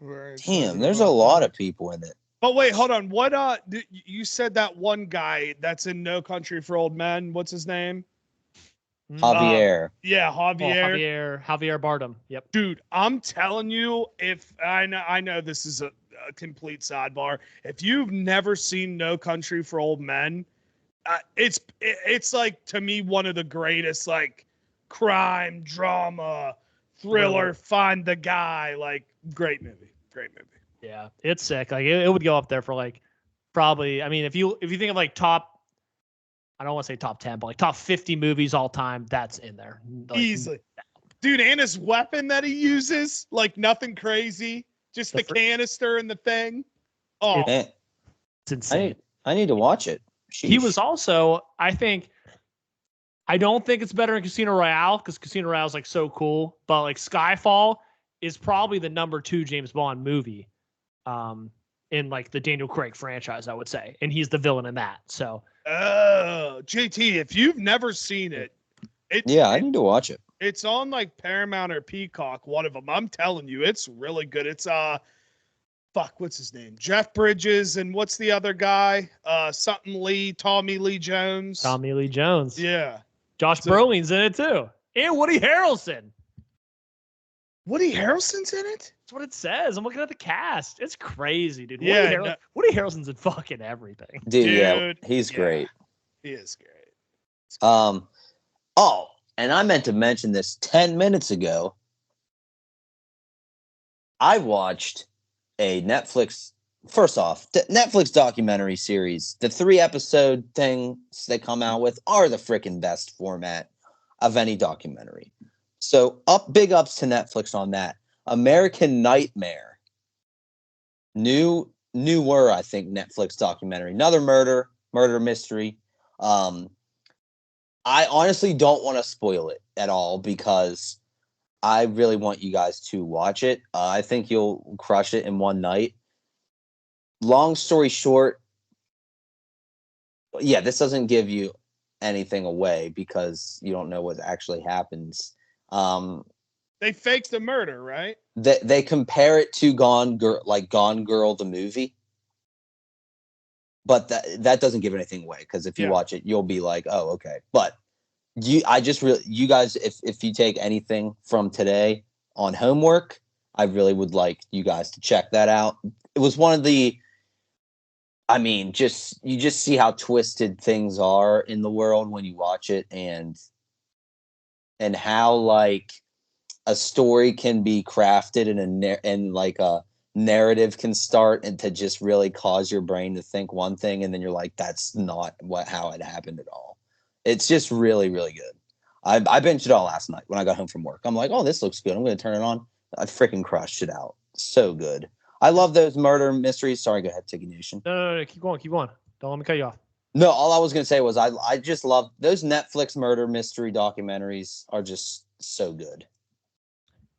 Damn, there's a lot of people in it. But wait, hold on. What, you said that one guy that's in No Country for Old Men. What's his name? Javier. Javier. Javier Bardem. Yep. Dude, I'm telling you, if I know this is a complete sidebar. If you've never seen No Country for Old Men, it's like to me one of the greatest like crime drama thriller. Find the guy. Like great movie. Yeah, it's sick. Like it would go up there for like probably. I mean, if you think of like top, I don't want to say top 10, but like top 50 movies all time, that's in there. Like, Easily. Dude, and his weapon that he uses, like nothing crazy, just the canister and the thing. Oh, it's insane. I need to watch it. Sheesh. He was also, I don't think it's better in Casino Royale because Casino Royale is like so cool, but like Skyfall is probably the number 2 James Bond movie in like the Daniel Craig franchise, I would say. And he's the villain in that. So, JT, if you've never seen it, I need to watch it. It's on like Paramount or Peacock, one of them. I'm telling you, it's really good. It's what's his name? Jeff Bridges and what's the other guy? Tommy Lee Jones. Tommy Lee Jones. Yeah. Josh Brolin's in it too. And Woody Harrelson. Woody Harrelson's in it? That's what it says. I'm looking at the cast. It's crazy, dude. Yeah, Woody Harrelson's in fucking everything. Dude, yeah, he's great. He is great. And I meant to mention this 10 minutes ago. I watched a Netflix documentary series. The 3-episode things they come out with are the freaking best format of any documentary. So big ups to Netflix on that. American Nightmare. Newer, I think, Netflix documentary. Another murder mystery. I honestly don't want to spoil it at all because I really want you guys to watch it. I think you'll crush it in one night. Long story short, yeah, this doesn't give you anything away because you don't know what actually happens. They faked the murder, right? They compare it to Gone Girl, the movie. But that doesn't give anything away because if you watch it, you'll be like, oh, okay. But you guys, if you take anything from today on homework, I really would like you guys to check that out. It was one of the, you just see how twisted things are in the world when you watch it and how like a story can be crafted and like a narrative can start and to just really cause your brain to think one thing and then you're like, that's not how it happened at all. It's just really, really good. I binged it all last night when I got home from work. I'm like, oh, this looks good. I'm going to turn it on. I freaking crushed it out. So good. I love those murder mysteries. Sorry, go ahead, Tiki Nation. No, keep going. Don't let me cut you off. No, all I was going to say was I just love those Netflix murder mystery documentaries are just so good.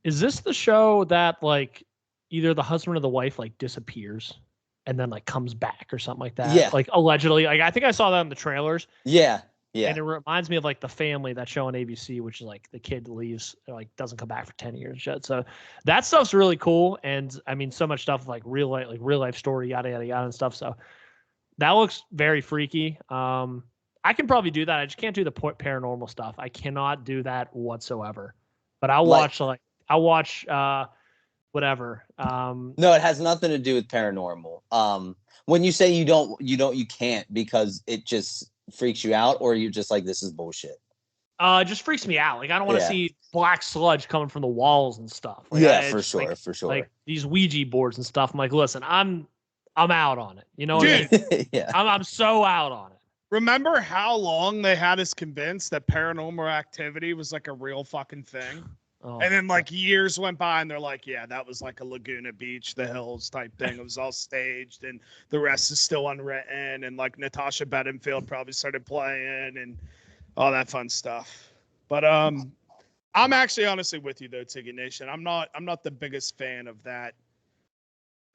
Is this the show that like either the husband or the wife like disappears and then like comes back or something like that? Yeah. Like allegedly, like I think I saw that in the trailers. Yeah. Yeah. And it reminds me of like The Family, that show on ABC, which is like the kid leaves, like doesn't come back for 10 years. So that stuff's really cool. And I mean, so much stuff like real life story, yada, yada, yada and stuff. So that looks very freaky. I can probably do that. I just can't do the paranormal stuff. I cannot do that whatsoever. But I'll watch whatever. No, it has nothing to do with paranormal. When you say you can't because it just freaks you out, or you're just like, this is bullshit. It just freaks me out. Like I don't want to see black sludge coming from the walls and stuff. Like, for sure. Like these Ouija boards and stuff. I'm like, listen, I'm out on it. You know what I mean? Yeah. I'm so out on it. Remember how long they had us convinced that paranormal activity was like a real fucking thing? Oh, and then like years went by and they're like, yeah, that was like a Laguna Beach, the hills type thing. It was all staged and the rest is still unwritten. And like Natasha Bedingfield probably started playing and all that fun stuff. But I'm actually honestly with you though, Tiggy Nation. I'm not the biggest fan of that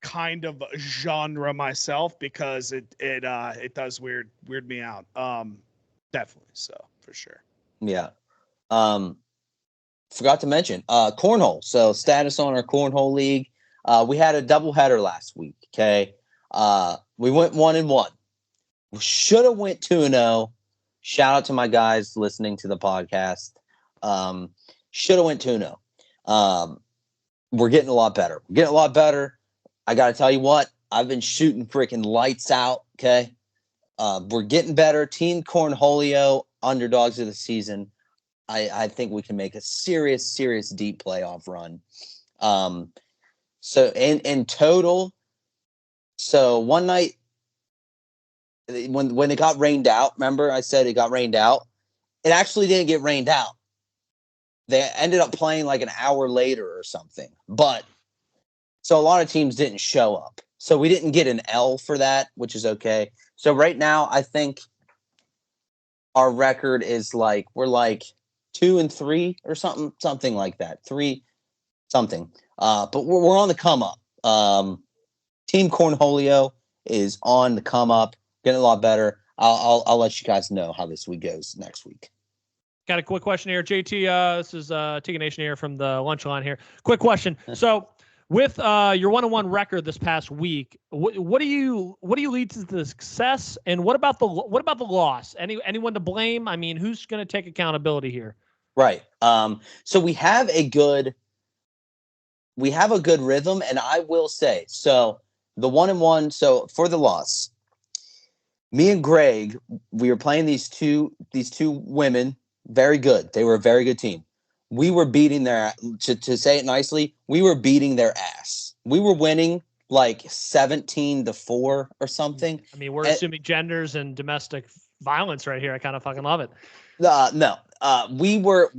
kind of genre myself because it does weird me out. Definitely so for sure. Yeah. Forgot to mention cornhole. So status on our cornhole league. We had a doubleheader last week. Okay. We went 1-1. We should have went 2-0. Shout out to my guys listening to the podcast. Should have went 2-0. We're getting a lot better. I got to tell you what, I've been shooting freaking lights out. Okay. We're getting better. Team Cornholio, underdogs of the season. I think we can make a serious deep playoff run. So in total, So one night when it got rained out, remember I said it got rained out? It actually didn't get rained out. They ended up playing like an hour later or something. But so a lot of teams didn't show up. So we didn't get an L for that, which is okay. So right now, I think our record is like we're like 2-3 or something like that. 3 something. But we're on the come up. Team Cornholio is on the come up, getting a lot better. I'll let you guys know how this week goes next week. Got a quick question here, JT. This is Tik Nation here from the lunch line here. Quick question. So, with your 1-1 record this past week, what do you lead to the success, and what about the loss? Anyone to blame? I mean, who's going to take accountability here? Right. So we have a good rhythm, and I will say so. The 1-1. So for the loss, me and Greg, we were playing these two women. Very good. They were a very good team. We were beating their, to say it nicely, we were beating their ass. We were winning like 17-4 or something. I mean, we're assuming genders and domestic violence right here. I kind of fucking love it. No. We were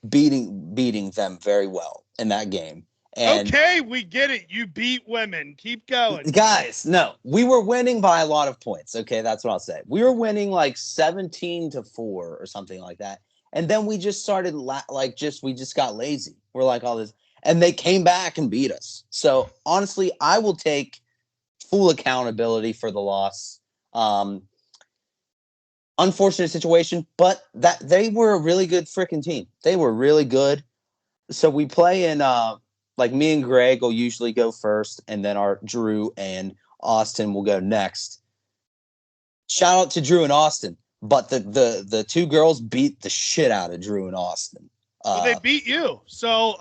beating them very well in that game. And okay, we get it. You beat women. Keep going. Guys, no. We were winning by a lot of points. Okay, that's what I'll say. We were winning like 17-4 or something like that. And then we just started we just got lazy. We're like all this. And they came back and beat us. So honestly, I will take full accountability for the loss. Unfortunate situation, but that they were a really good freaking team. They were really good. So we play in like me and Greg will usually go first, and then our Drew and Austin will go next. Shout out to Drew and Austin, but the two girls beat the shit out of Drew and Austin. Well, they beat you, so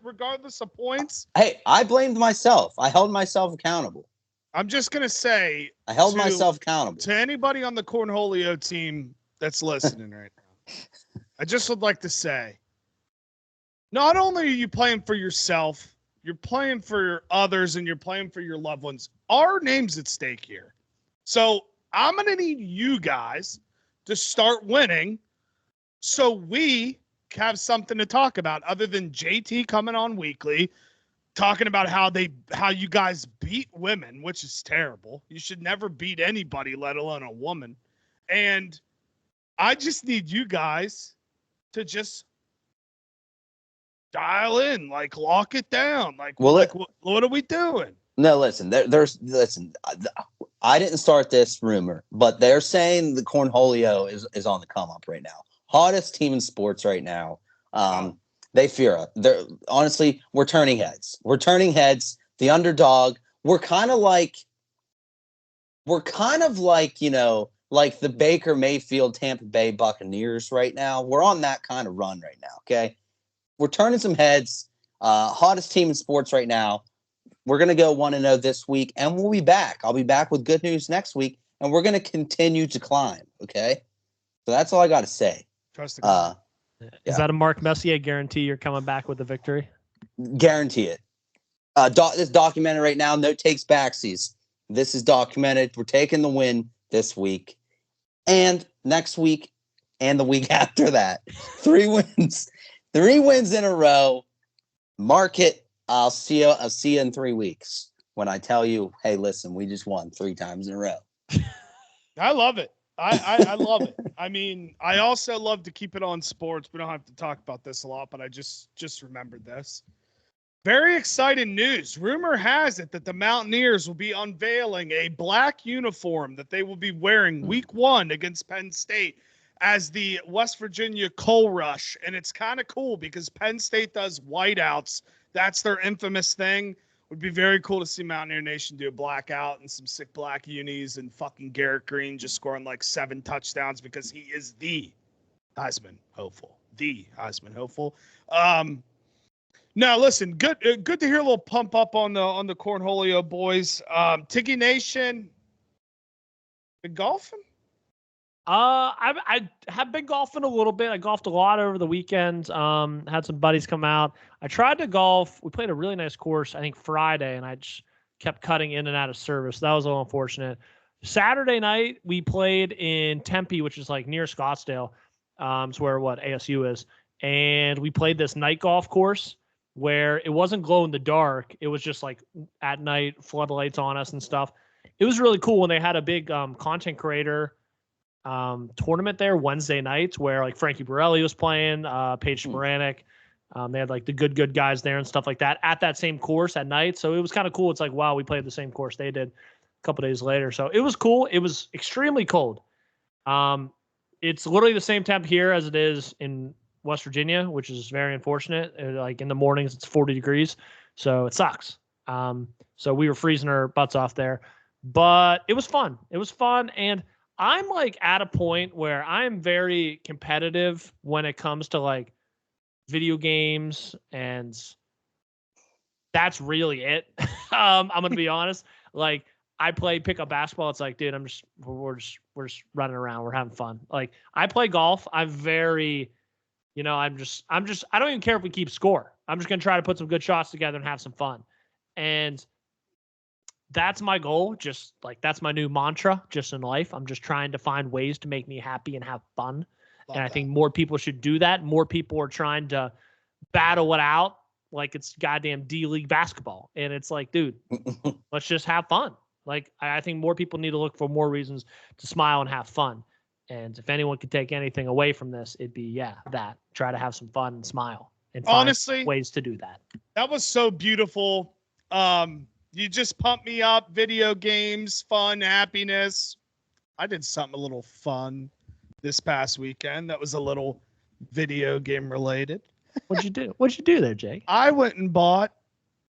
regardless of points. Hey, I blamed myself. I held myself accountable. I'm just gonna say I held myself accountable. To anybody on the Cornholio team that's listening right now, I just would like to say, not only are you playing for yourself, you're playing for others, and you're playing for your loved ones. Our name's at stake here. So I'm going to need you guys to start winning so we have something to talk about other than JT coming on weekly, talking about how you guys beat women, which is terrible. You should never beat anybody, let alone a woman. And I just need you guys to just dial in, like lock it down. Like, what are we doing? No, listen, listen. I didn't start this rumor, but they're saying the Cornholio is on the come up right now. Hottest team in sports right now. They fear us. Honestly, we're turning heads. We're turning heads. The underdog. We're kind of like, like the Baker Mayfield Tampa Bay Buccaneers right now. We're on that kind of run right now. Okay. We're turning some heads. Hottest team in sports right now. We're going to go 1-0 this week, and we'll be back. I'll be back with good news next week, and we're going to continue to climb, okay? So that's all I got to say. Trust the God. Is that a Mark Messier guarantee you're coming back with the victory? Guarantee it. This is documented right now. No takes backsies. This is documented. We're taking the win this week, and next week, and the week after that. 3 wins. 3 wins in a row. Mark it. I'll see you in 3 weeks when I tell you, hey, listen, we just won 3 times in a row. I love it. I love it. I mean, I also love to keep it on sports. We don't have to talk about this a lot, but I just remembered this. Very exciting news. Rumor has it that the Mountaineers will be unveiling a black uniform that they will be wearing week 1 against Penn State as the West Virginia Coal Rush. And it's kind of cool because Penn State does whiteouts. That's their infamous thing. Would be very cool to see Mountaineer Nation do a blackout and some sick black unis and fucking Garrett Green just scoring like 7 touchdowns because he is the Heisman hopeful. The Heisman hopeful. No, listen, good to hear a little pump up on the Cornholio boys. Tiggy Nation, been golfing? I have been golfing a little bit. I golfed a lot over the weekend. Had some buddies come out. I tried to golf. We played a really nice course, I think Friday, and I just kept cutting in and out of service. That was a little unfortunate. Saturday night, we played in Tempe, which is like near Scottsdale. It's where ASU is. And we played this night golf course where it wasn't glow in the dark. It was just like at night, floodlights on us and stuff. It was really cool when they had a big content creator tournament there Wednesday nights where like Frankie Borelli was playing, Paige Sporanic. They had like the good guys there and stuff like that at that same course at night. So it was kind of cool. It's like, wow, we played the same course they did a couple days later. So it was cool. It was extremely cold. It's literally the same temp here as it is in West Virginia, which is very unfortunate. Like in the mornings, it's 40 degrees. So it sucks. So we were freezing our butts off there, but it was fun. It was fun. And I'm like at a point where I'm very competitive when it comes to like video games, and that's really it. I'm gonna be honest. Like I play pickup basketball. It's like, dude, we're just running around. We're having fun. Like I play golf. I'm very, I don't even care if we keep score. I'm just gonna try to put some good shots together and have some fun. And that's my goal. Just like that's my new mantra just in life. I'm just trying to find ways to make me happy and have fun. And I think more people should do that. More people are trying to battle it out like it's goddamn D-League basketball. And it's like, dude, let's just have fun. Like, I think more people need to look for more reasons to smile and have fun. And if anyone could take anything away from this, it'd be, that. Try to have some fun and smile. And find honestly, ways to do that. That was so beautiful. You just pumped me up. Video games, fun, happiness. I did something a little fun this past weekend that was a little video game related. What'd you do? What'd you do there, Jake? I went and bought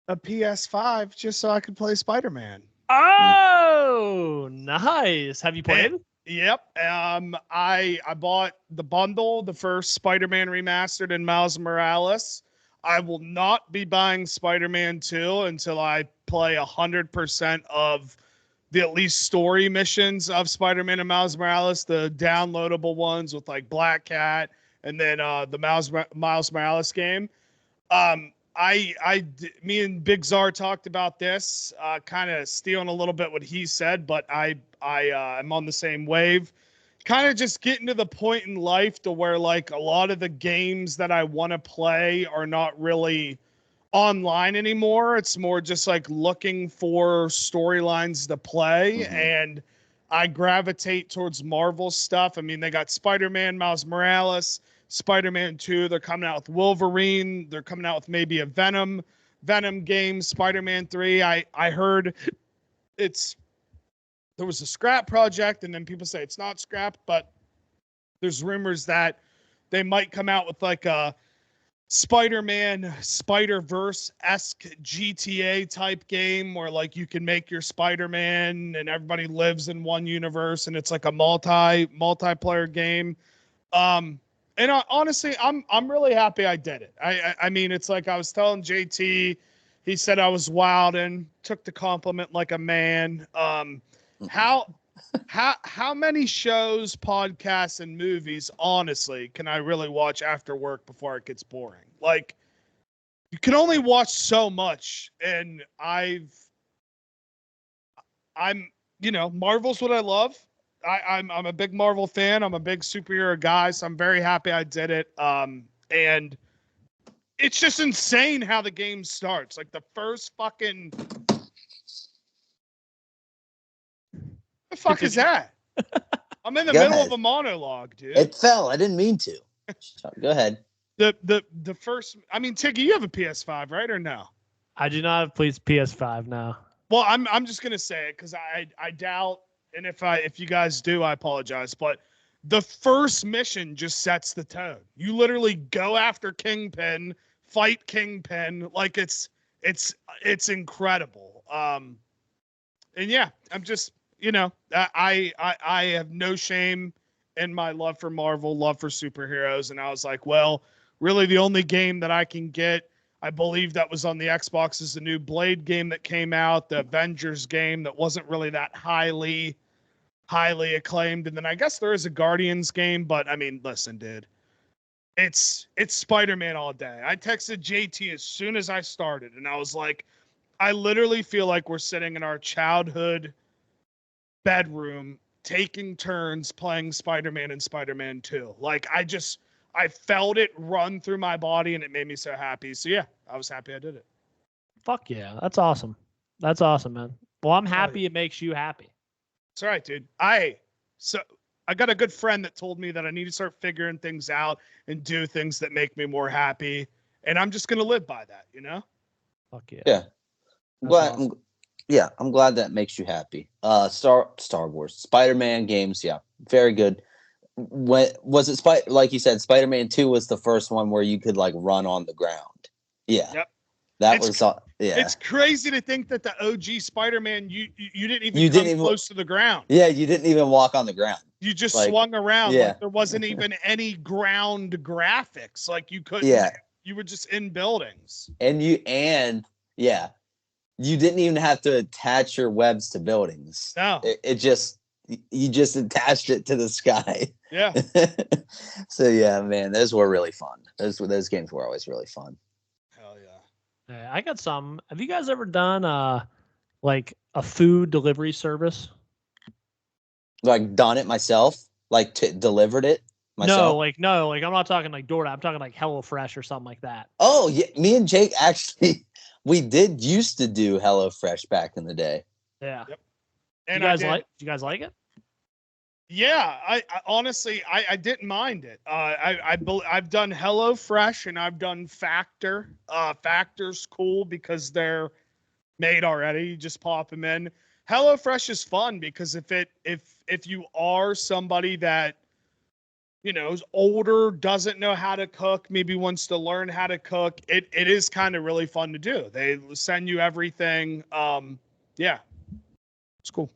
a PS5 just so I could play Spider-Man. Oh, nice. Have you played? Yep. I bought the bundle, the first Spider-Man remastered and Miles Morales. I will not be buying Spider-Man 2 until I play 100% of the at least story missions of Spider-Man and Miles Morales, the downloadable ones with like Black Cat and then the Miles Morales game. Me and Big Czar talked about this, kind of stealing a little bit what he said, but I am on the same wave. Kind of just getting to the point in life to where like a lot of the games that I want to play are not really online anymore. It's more just like looking for storylines to play, and I gravitate towards Marvel stuff. I mean, they got Spider-Man, Miles Morales, Spider-Man 2. They're coming out with Wolverine. They're coming out with maybe a Venom game, Spider-Man 3. I heard there was a scrap project, and then people say it's not scrap, but there's rumors that they might come out with like a Spider-Man Spider-Verse-esque GTA type game where like you can make your Spider-Man and everybody lives in one universe and it's like a multiplayer game. And honestly, I'm really happy I did it. I mean, it's like I was telling JT, he said I was wild and took the compliment like a man. How many shows, podcasts, and movies, honestly, can I really watch after work before it gets boring? Like, you can only watch so much, and Marvel's what I love. I'm a big Marvel fan. I'm a big superhero guy, so I'm very happy I did it. And it's just insane how the game starts. Like the first fucking. The fuck is that? I'm in the middle of a monologue, dude. It fell. I didn't mean to. Go ahead. The first. I mean, Tiggy, you have a PS5, right, or no? I do not have PS5 now. Well, I'm just gonna say it because I doubt, and if you guys do, I apologize. But the first mission just sets the tone. You literally go after Kingpin, fight Kingpin, like it's incredible. And yeah, I'm just. I have no shame in my love for Marvel, love for superheroes. And I was like, well, really the only game that I can get, I believe that was on the Xbox, is the new Blade game that came out, the Avengers game that wasn't really that highly acclaimed. And then I guess there is a Guardians game, but I mean, listen, dude, it's Spider-Man all day. I texted JT as soon as I started and I was like, I literally feel like we're sitting in our childhood bedroom taking turns playing Spider-Man and Spider-Man 2. Like I felt it run through my body and it made me so happy. So yeah, I was happy I did it. Fuck yeah. That's awesome. That's awesome, man. Well, I'm happy yeah. it makes you happy. That's all right, dude. I got a good friend that told me that I need to start figuring things out and do things that make me more happy. And I'm just going to live by that, you know? Fuck yeah. Yeah. Awesome. I'm glad that makes you happy. Star Wars, Spider-Man games, yeah, very good. When was it? Like you said, Spider-Man 2 was the first one where you could like run on the ground. Yeah, yep. That was yeah. It's crazy to think that the OG Spider-Man, you didn't even come close to the ground. Yeah, you didn't even walk on the ground. You just swung around. Yeah. Like there wasn't even any ground graphics. Like you couldn't. Yeah. You were just in buildings. Yeah. You didn't even have to attach your webs to buildings. No. You just attached it to the sky. Yeah. So yeah, man, those were really fun. Those games were always really fun. Hell yeah. Hey, I got some. Have you guys ever done like a food delivery service? Like done it myself? Like delivered it myself? No, I'm not talking like DoorDash. I'm talking like HelloFresh or something like that. Oh yeah, me and Jake actually we used to do HelloFresh back in the day. Yeah. Yep. And do you guys like it? Yeah, I honestly I didn't mind it. I've done HelloFresh and I've done Factor. Factor's cool because they're made already. You just pop them in. HelloFresh is fun because if you are somebody that is older, doesn't know how to cook, maybe wants to learn how to cook, it is kind of really fun to do. They send you everything. Yeah, it's cool.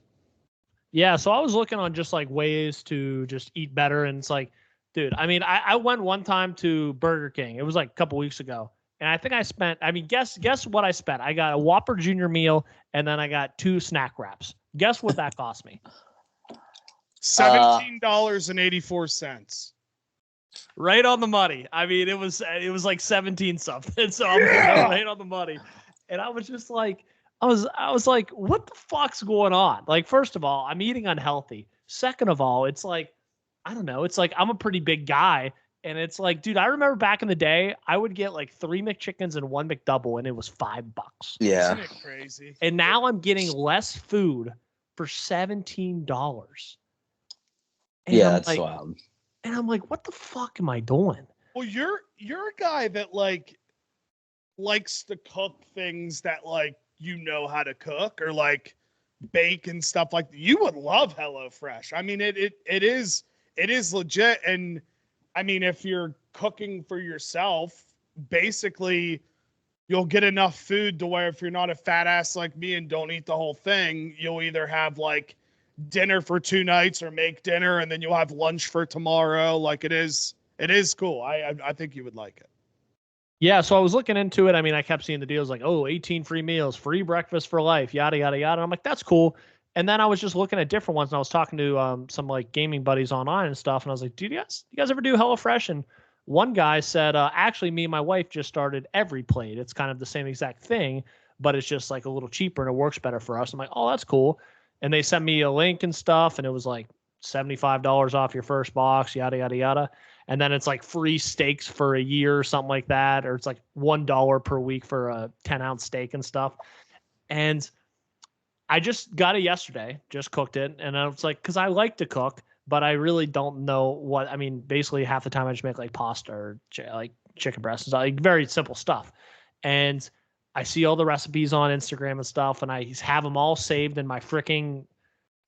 Yeah, so I was looking on just like ways to just eat better, and it's like, dude, I mean, I went one time to Burger King. It was like a couple weeks ago, and I think I spent. I mean, guess what I spent? I got a Whopper Junior meal, and then I got 2 snack wraps. Guess what that cost me? $17.84. Right on the money. I mean, it was like 17 something. So I'm right on the money, and I was just like. I was like, what the fuck's going on? Like, first of all, I'm eating unhealthy. Second of all, it's like, I don't know. It's like, I'm a pretty big guy. And it's like, dude, I remember back in the day, I would get like 3 McChickens and 1 McDouble, and it was $5. Yeah. Isn't it crazy? And now I'm getting less food for $17. And yeah, I'm that's like, wild. And I'm like, what the fuck am I doing? Well, you're a guy that like likes to cook things that like how to cook or like bake and stuff like that. You would love HelloFresh. I mean, it is legit. And I mean, if you're cooking for yourself, basically you'll get enough food to where if you're not a fat ass like me and don't eat the whole thing, you'll either have like dinner for 2 nights or make dinner and then you'll have lunch for tomorrow. Like it is cool. I think you would like it. Yeah, so I was looking into it. I mean, I kept seeing the deals like, 18 free meals, free breakfast for life, yada, yada, yada. And I'm like, that's cool. And then I was just looking at different ones, and I was talking to some like gaming buddies online and stuff. And I was like, you guys ever do HelloFresh? And one guy said, actually, me and my wife just started Every Plate. It's kind of the same exact thing, but it's just like a little cheaper and it works better for us. I'm like, oh, that's cool. And they sent me a link and stuff, and it was like $75 off your first box, yada, yada, yada. And then it's like free steaks for a year or something like that. Or it's like $1 per week for a 10-ounce steak and stuff. And I just got it yesterday, just cooked it. And I was like, because I like to cook, but I really don't know what, I mean, basically half the time I just make like pasta or like chicken breast and stuff, like very simple stuff. And I see all the recipes on Instagram and stuff, and I have them all saved in my freaking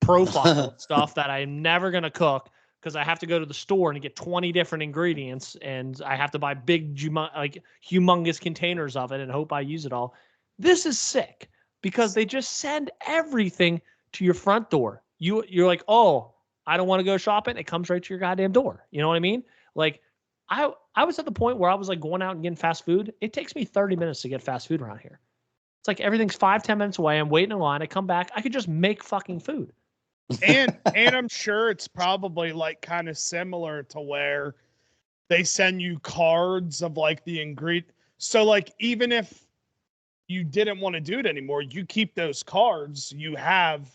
profile stuff that I'm never going to cook. Because I have to go to the store and get 20 different ingredients, and I have to buy big, humongous containers of it and hope I use it all. This is sick because they just send everything to your front door. You're like, oh, I don't want to go shopping. It comes right to your goddamn door. You know what I mean? Like, I was at the point where I was like going out and getting fast food. It takes me 30 minutes to get fast food around here. It's like everything's 5-10 minutes away. I'm waiting in line. I come back. I could just make fucking food. And I'm sure it's probably like kind of similar to where they send you cards of like the ingredient. So like even if you didn't want to do it anymore. You keep those cards. You have,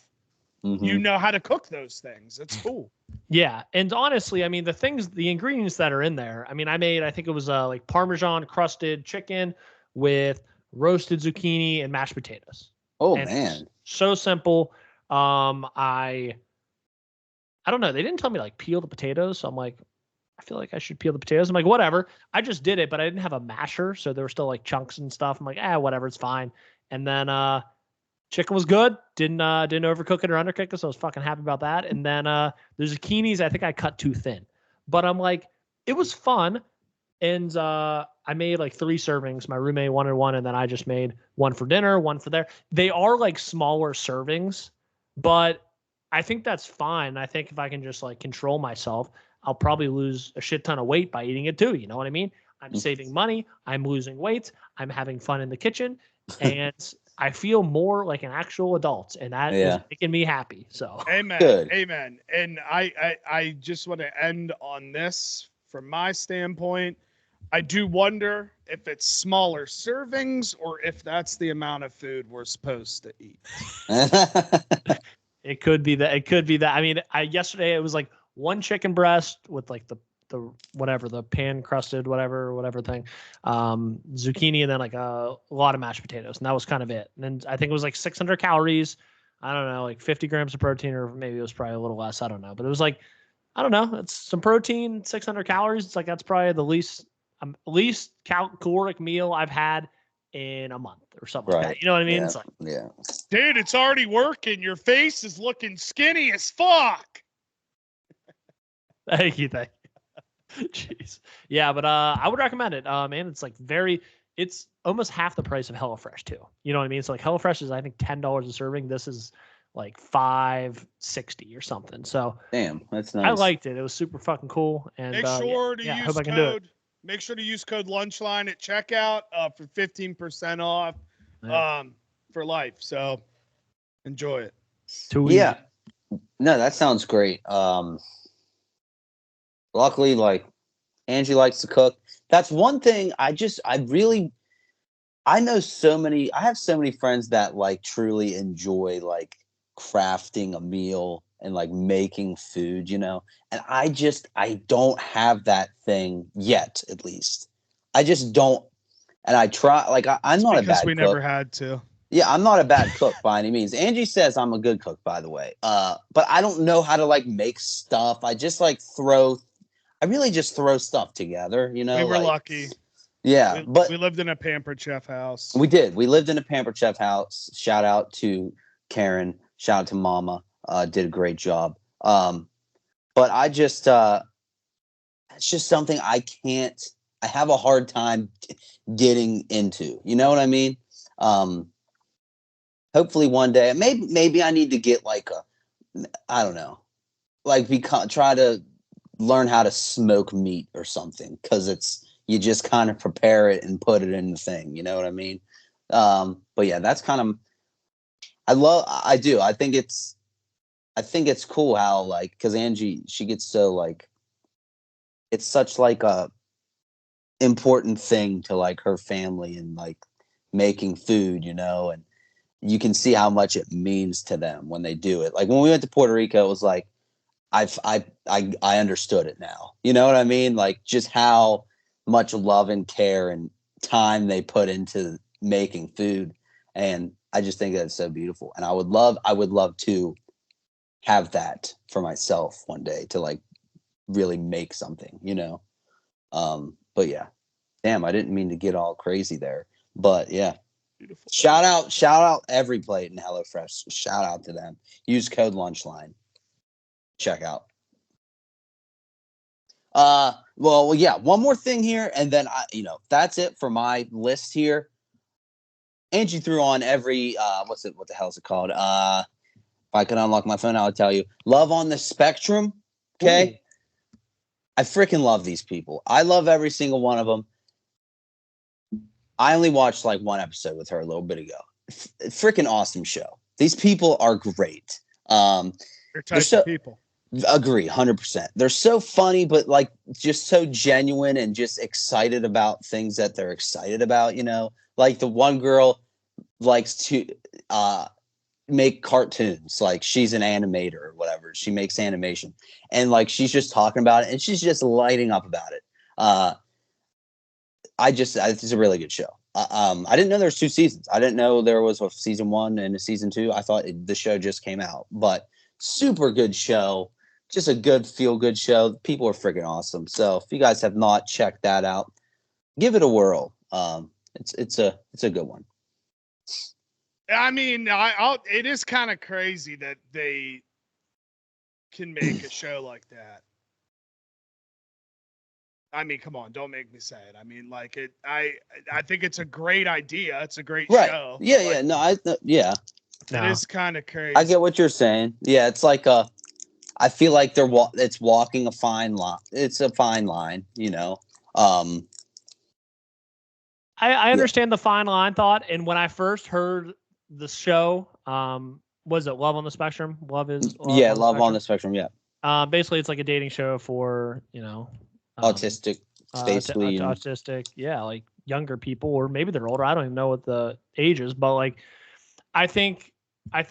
you know how to cook those things. It's cool. Yeah, and honestly, I mean, the ingredients that are in there. I mean, I think it was like Parmesan crusted chicken with roasted zucchini and mashed potatoes. Oh, and man. So simple. I don't know. They didn't tell me to like peel the potatoes, so I'm like, I feel like I should peel the potatoes. I'm like, whatever. I just did it, but I didn't have a masher, so there were still like chunks and stuff. I'm like, whatever, it's fine. And then chicken was good. Didn't overcook it or undercook it, so I was fucking happy about that. And then the zucchinis, I think I cut too thin. But I'm like, it was fun. And I made like 3 servings. My roommate wanted one, and then I just made one for dinner, one for there. They are like smaller servings, but I think that's fine. I think if I can just like control myself, I'll probably lose a shit ton of weight by eating it too. You know what I mean? I'm saving money. I'm losing weight. I'm having fun in the kitchen. And I feel more like an actual adult. And that is making me happy. So amen. Good. Amen. And I just want to end on this from my standpoint. I do wonder if it's smaller servings or if that's the amount of food we're supposed to eat. It could be that. It could be that. I mean, yesterday it was like 1 chicken breast with like the whatever, the pan crusted whatever thing, zucchini, and then like a lot of mashed potatoes, and that was kind of it. And then I think it was like 600 calories. I don't know, like 50 grams of protein, or maybe it was probably a little less. I don't know, but it was like, I don't know, it's some protein, 600 calories. It's like that's probably the least caloric meal I've had in a month or something like that. You know what I mean? Yeah. It's like, dude, it's already working. Your face is looking skinny as fuck. Thank you. Jeez. Yeah, but I would recommend it. Man, it's like it's almost half the price of HelloFresh too. You know what I mean? So like HelloFresh is I think $10 a serving. This is like $5.60 or something. So damn, that's nice. I liked it. It was super fucking cool. And make sure to use code. Make sure to use code Lunchline at checkout for 15% off for life. So enjoy it. Yeah. No, that sounds great. Luckily, like Angie likes to cook. That's one thing I have so many friends that like truly enjoy like crafting a meal and like making food, you know, and I don't have that thing yet, at least. I just don't. And I try, like, I'm not a bad cook. Because we never had to. Yeah, I'm not a bad cook by any means. Angie says I'm a good cook, by the way. But I don't know how to like make stuff. I really just throw stuff together, you know. We were lucky. Yeah, but we lived in a pampered chef house. We did. We lived in a pampered chef house. Shout out to Karen. Shout out to Mama. Did a great job. But I just it's just something I have a hard time getting into. You know what I mean? Hopefully one day, maybe I need to get like I don't know, like try to learn how to smoke meat or something, because you just kind of prepare it and put it in the thing. You know what I mean? But yeah, that's kind of, I think it's cool how like, because Angie, she gets so like, it's such like a important thing to like her family and like making food, you know, and you can see how much it means to them when they do it. Like when we went to Puerto Rico, it was like, I understood it now. You know what I mean? Like just how much love and care and time they put into making food. And I just think that's so beautiful. And I would love to have that for myself one day, to like really make something, you know? But yeah, damn, I didn't mean to get all crazy there, but yeah. Beautiful. Shout out every plate in HelloFresh. Shout out to them. Use code Lunchline. Check out. Well, yeah, one more thing here, and then that's it for my list here. Angie threw on every what the hell is it called? If I could unlock my phone, I would tell you. Love on the Spectrum. Okay. Ooh. I freaking love these people. I love every single one of them. I only watched like one episode with her a little bit ago. Freaking awesome show. These people are great. They're types of people. Agree, 100%. They're so funny, but like just so genuine and just excited about things that they're excited about, you know? Like the one girl, likes to make cartoons. Like she's an animator or whatever. She makes animation, and like she's just talking about it, and she's just lighting up about it. It's a really good show. I didn't know there was 2 seasons. I didn't know there was a season 1 and a season 2. I thought the show just came out, but super good show. Just a good feel-good show. People are freaking awesome. So if you guys have not checked that out, give it a whirl. It's a good one. I mean, it is kind of crazy that they can make a show like that. I mean, come on, don't make me say it. I mean, like I think it's a great idea. It's a great show. Yeah, yeah. No, yeah. It is kind of crazy. I get what you're saying. Yeah, it's like I feel like it's walking a fine line. It's a fine line, you know. I understand the fine line thought, and when I first heard the show, was it Love on the Spectrum? Love on the Spectrum. Yeah. Basically, it's like a dating show for autistic, basically autistic. Yeah, like younger people, or maybe they're older. I don't even know what the age is, but like, I think I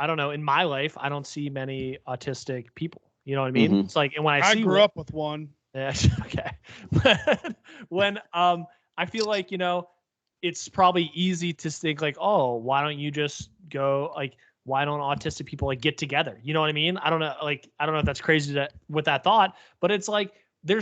don't know. In my life, I don't see many autistic people. You know what I mean? Mm-hmm. It's like, and when I grew up with one. Yeah. Okay. when I feel like, it's probably easy to think like, oh, why don't you just go, like, why don't autistic people like get together? You know what I mean? I don't know if that's crazy with that thought, but it's like, I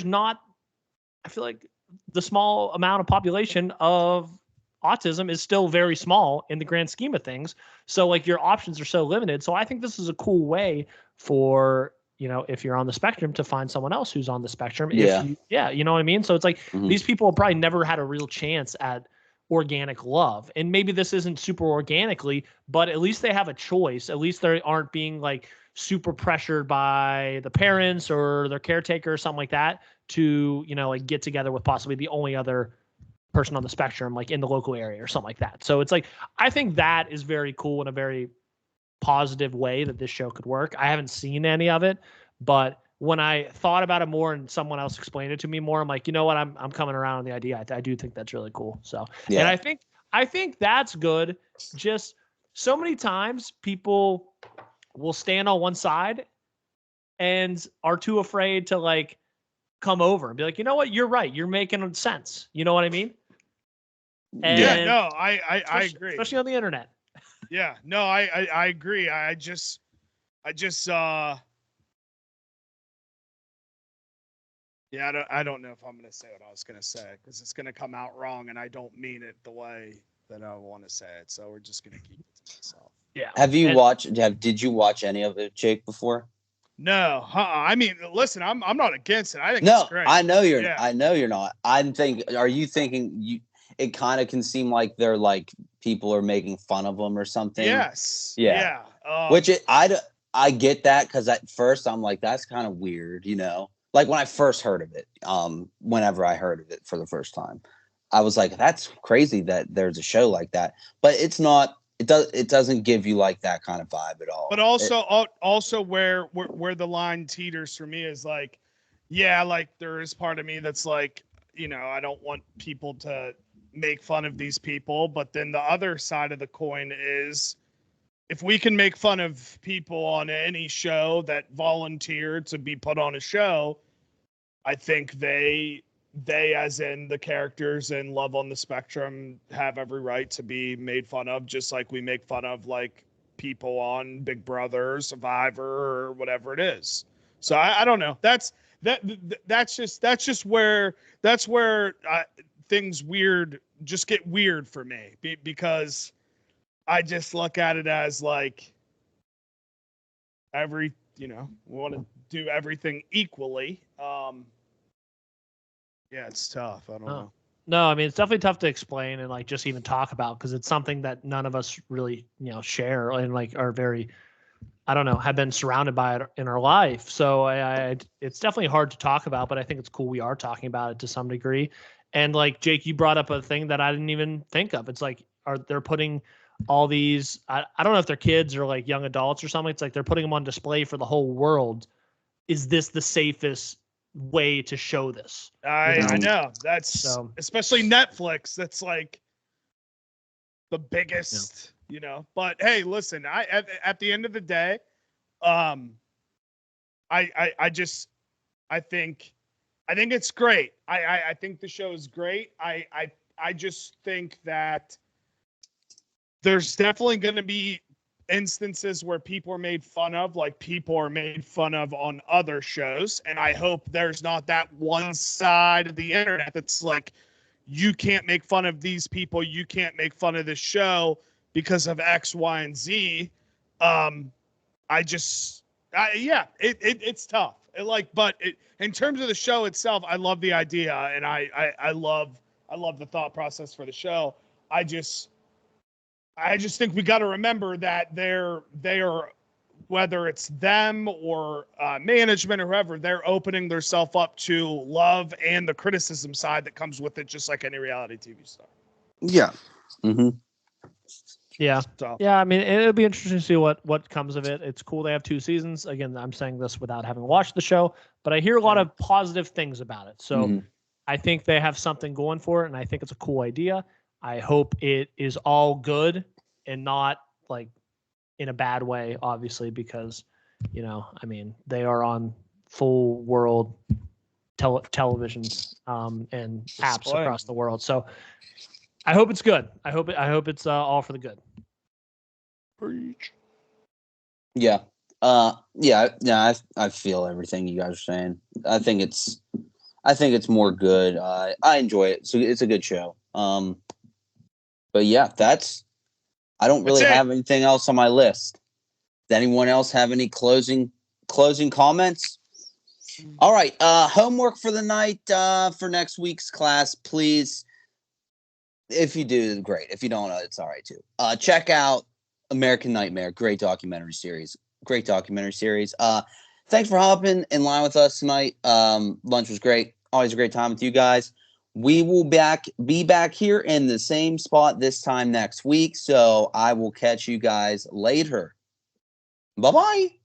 feel like the small amount of population of autism is still very small in the grand scheme of things. So like your options are so limited. So I think this is a cool way for, if you're on the spectrum, to find someone else who's on the spectrum. Yeah. You know what I mean? So it's like, these people have probably never had a real chance at organic love. And maybe this isn't super organically, but at least they have a choice. At least they aren't being like super pressured by the parents or their caretaker or something like that to, like get together with possibly the only other person on the spectrum, like in the local area or something like that. So it's like, I think that is very cool and a very positive way that this show could work. I haven't seen any of it, but when I thought about it more and someone else explained it to me more, I'm like, you know what? I'm coming around on the idea. I do think that's really cool. So, yeah. And I think that's good. Just so many times people will stand on one side and are too afraid to like come over and be like, you know what? You're right. You're making sense. You know what I mean? And I agree. Especially on the internet. Yeah, no, I agree. I just I don't know if I'm going to say what I was going to say because it's going to come out wrong and I don't mean it the way that I want to say it. So we're just going to keep it to myself. Yeah. Did you watch any of it, Jake, before? No. I mean, listen, I'm not against it. I think it's great. I know you're not. Are you thinking it kind of can seem like they're like people are making fun of them or something? Yes. Yeah. I get that because at first I'm like, that's kind of weird, Like when I first heard of it, whenever I heard of it for the first time, I was like, that's crazy that there's a show like that. But it's not. It doesn't give you like that kind of vibe at all. But also where the line teeters for me is like, yeah, like there is part of me that's like, I don't want people to make fun of these people. But then the other side of the coin is, if we can make fun of people on any show that volunteer to be put on a show, I think they as in the characters in Love on the Spectrum have every right to be made fun of, just like we make fun of like people on Big Brother, Survivor, or whatever it is. So I don't know. That's just where things just get weird for me because I just look at it as like we want to do everything equally. Yeah, it's tough. I don't know. No, I mean, it's definitely tough to explain and like just even talk about because it's something that none of us really, share and like are very, I don't know, have been surrounded by it in our life. So it's definitely hard to talk about, but I think it's cool we are talking about it to some degree. And like Jake, you brought up a thing that I didn't even think of. It's like, they're putting all these, I don't know if they're kids or like young adults or something. It's like they're putting them on display for the whole world. Is this the safest way to show this? I know that's especially Netflix. That's like, the biggest, but hey, listen, at the end of the day, I think it's great. I think the show is great. I just think that there's definitely going to be instances where people are made fun of, like people are made fun of on other shows. And I hope there's not that one side of the internet that's like, you can't make fun of these people. You can't make fun of this show because of X, Y, and Z. It's tough. In terms of the show itself, I love the idea, and I love the thought process for the show. I just think we got to remember that they are, whether it's them or management or whoever, they're opening themselves up to love and the criticism side that comes with it, just like any reality TV star. Yeah. Mm-hmm. Yeah. So. Yeah. I mean, it'll be interesting to see what comes of it. It's cool they have 2 seasons. Again, I'm saying this without having watched the show, but I hear a lot of positive things about it. So I think they have something going for it, and I think it's a cool idea. I hope it is all good and not like in a bad way, obviously, because, I mean, they are on full world televisions and apps across the world. So I hope it's good. I hope it's all for the good. Preach. Yeah. I feel everything you guys are saying. I think it's more good. I enjoy it. So it's a good show. But yeah, I don't really have anything else on my list. Does anyone else have any closing comments? All right. Homework for the night for next week's class, please. If you do, great. If you don't, it's all right too. Check out American Nightmare. Great documentary series. Thanks for hopping in line with us tonight. Lunch was great. Always a great time with you guys. We will be back here in the same spot this time next week. So I will catch you guys later. Bye-bye.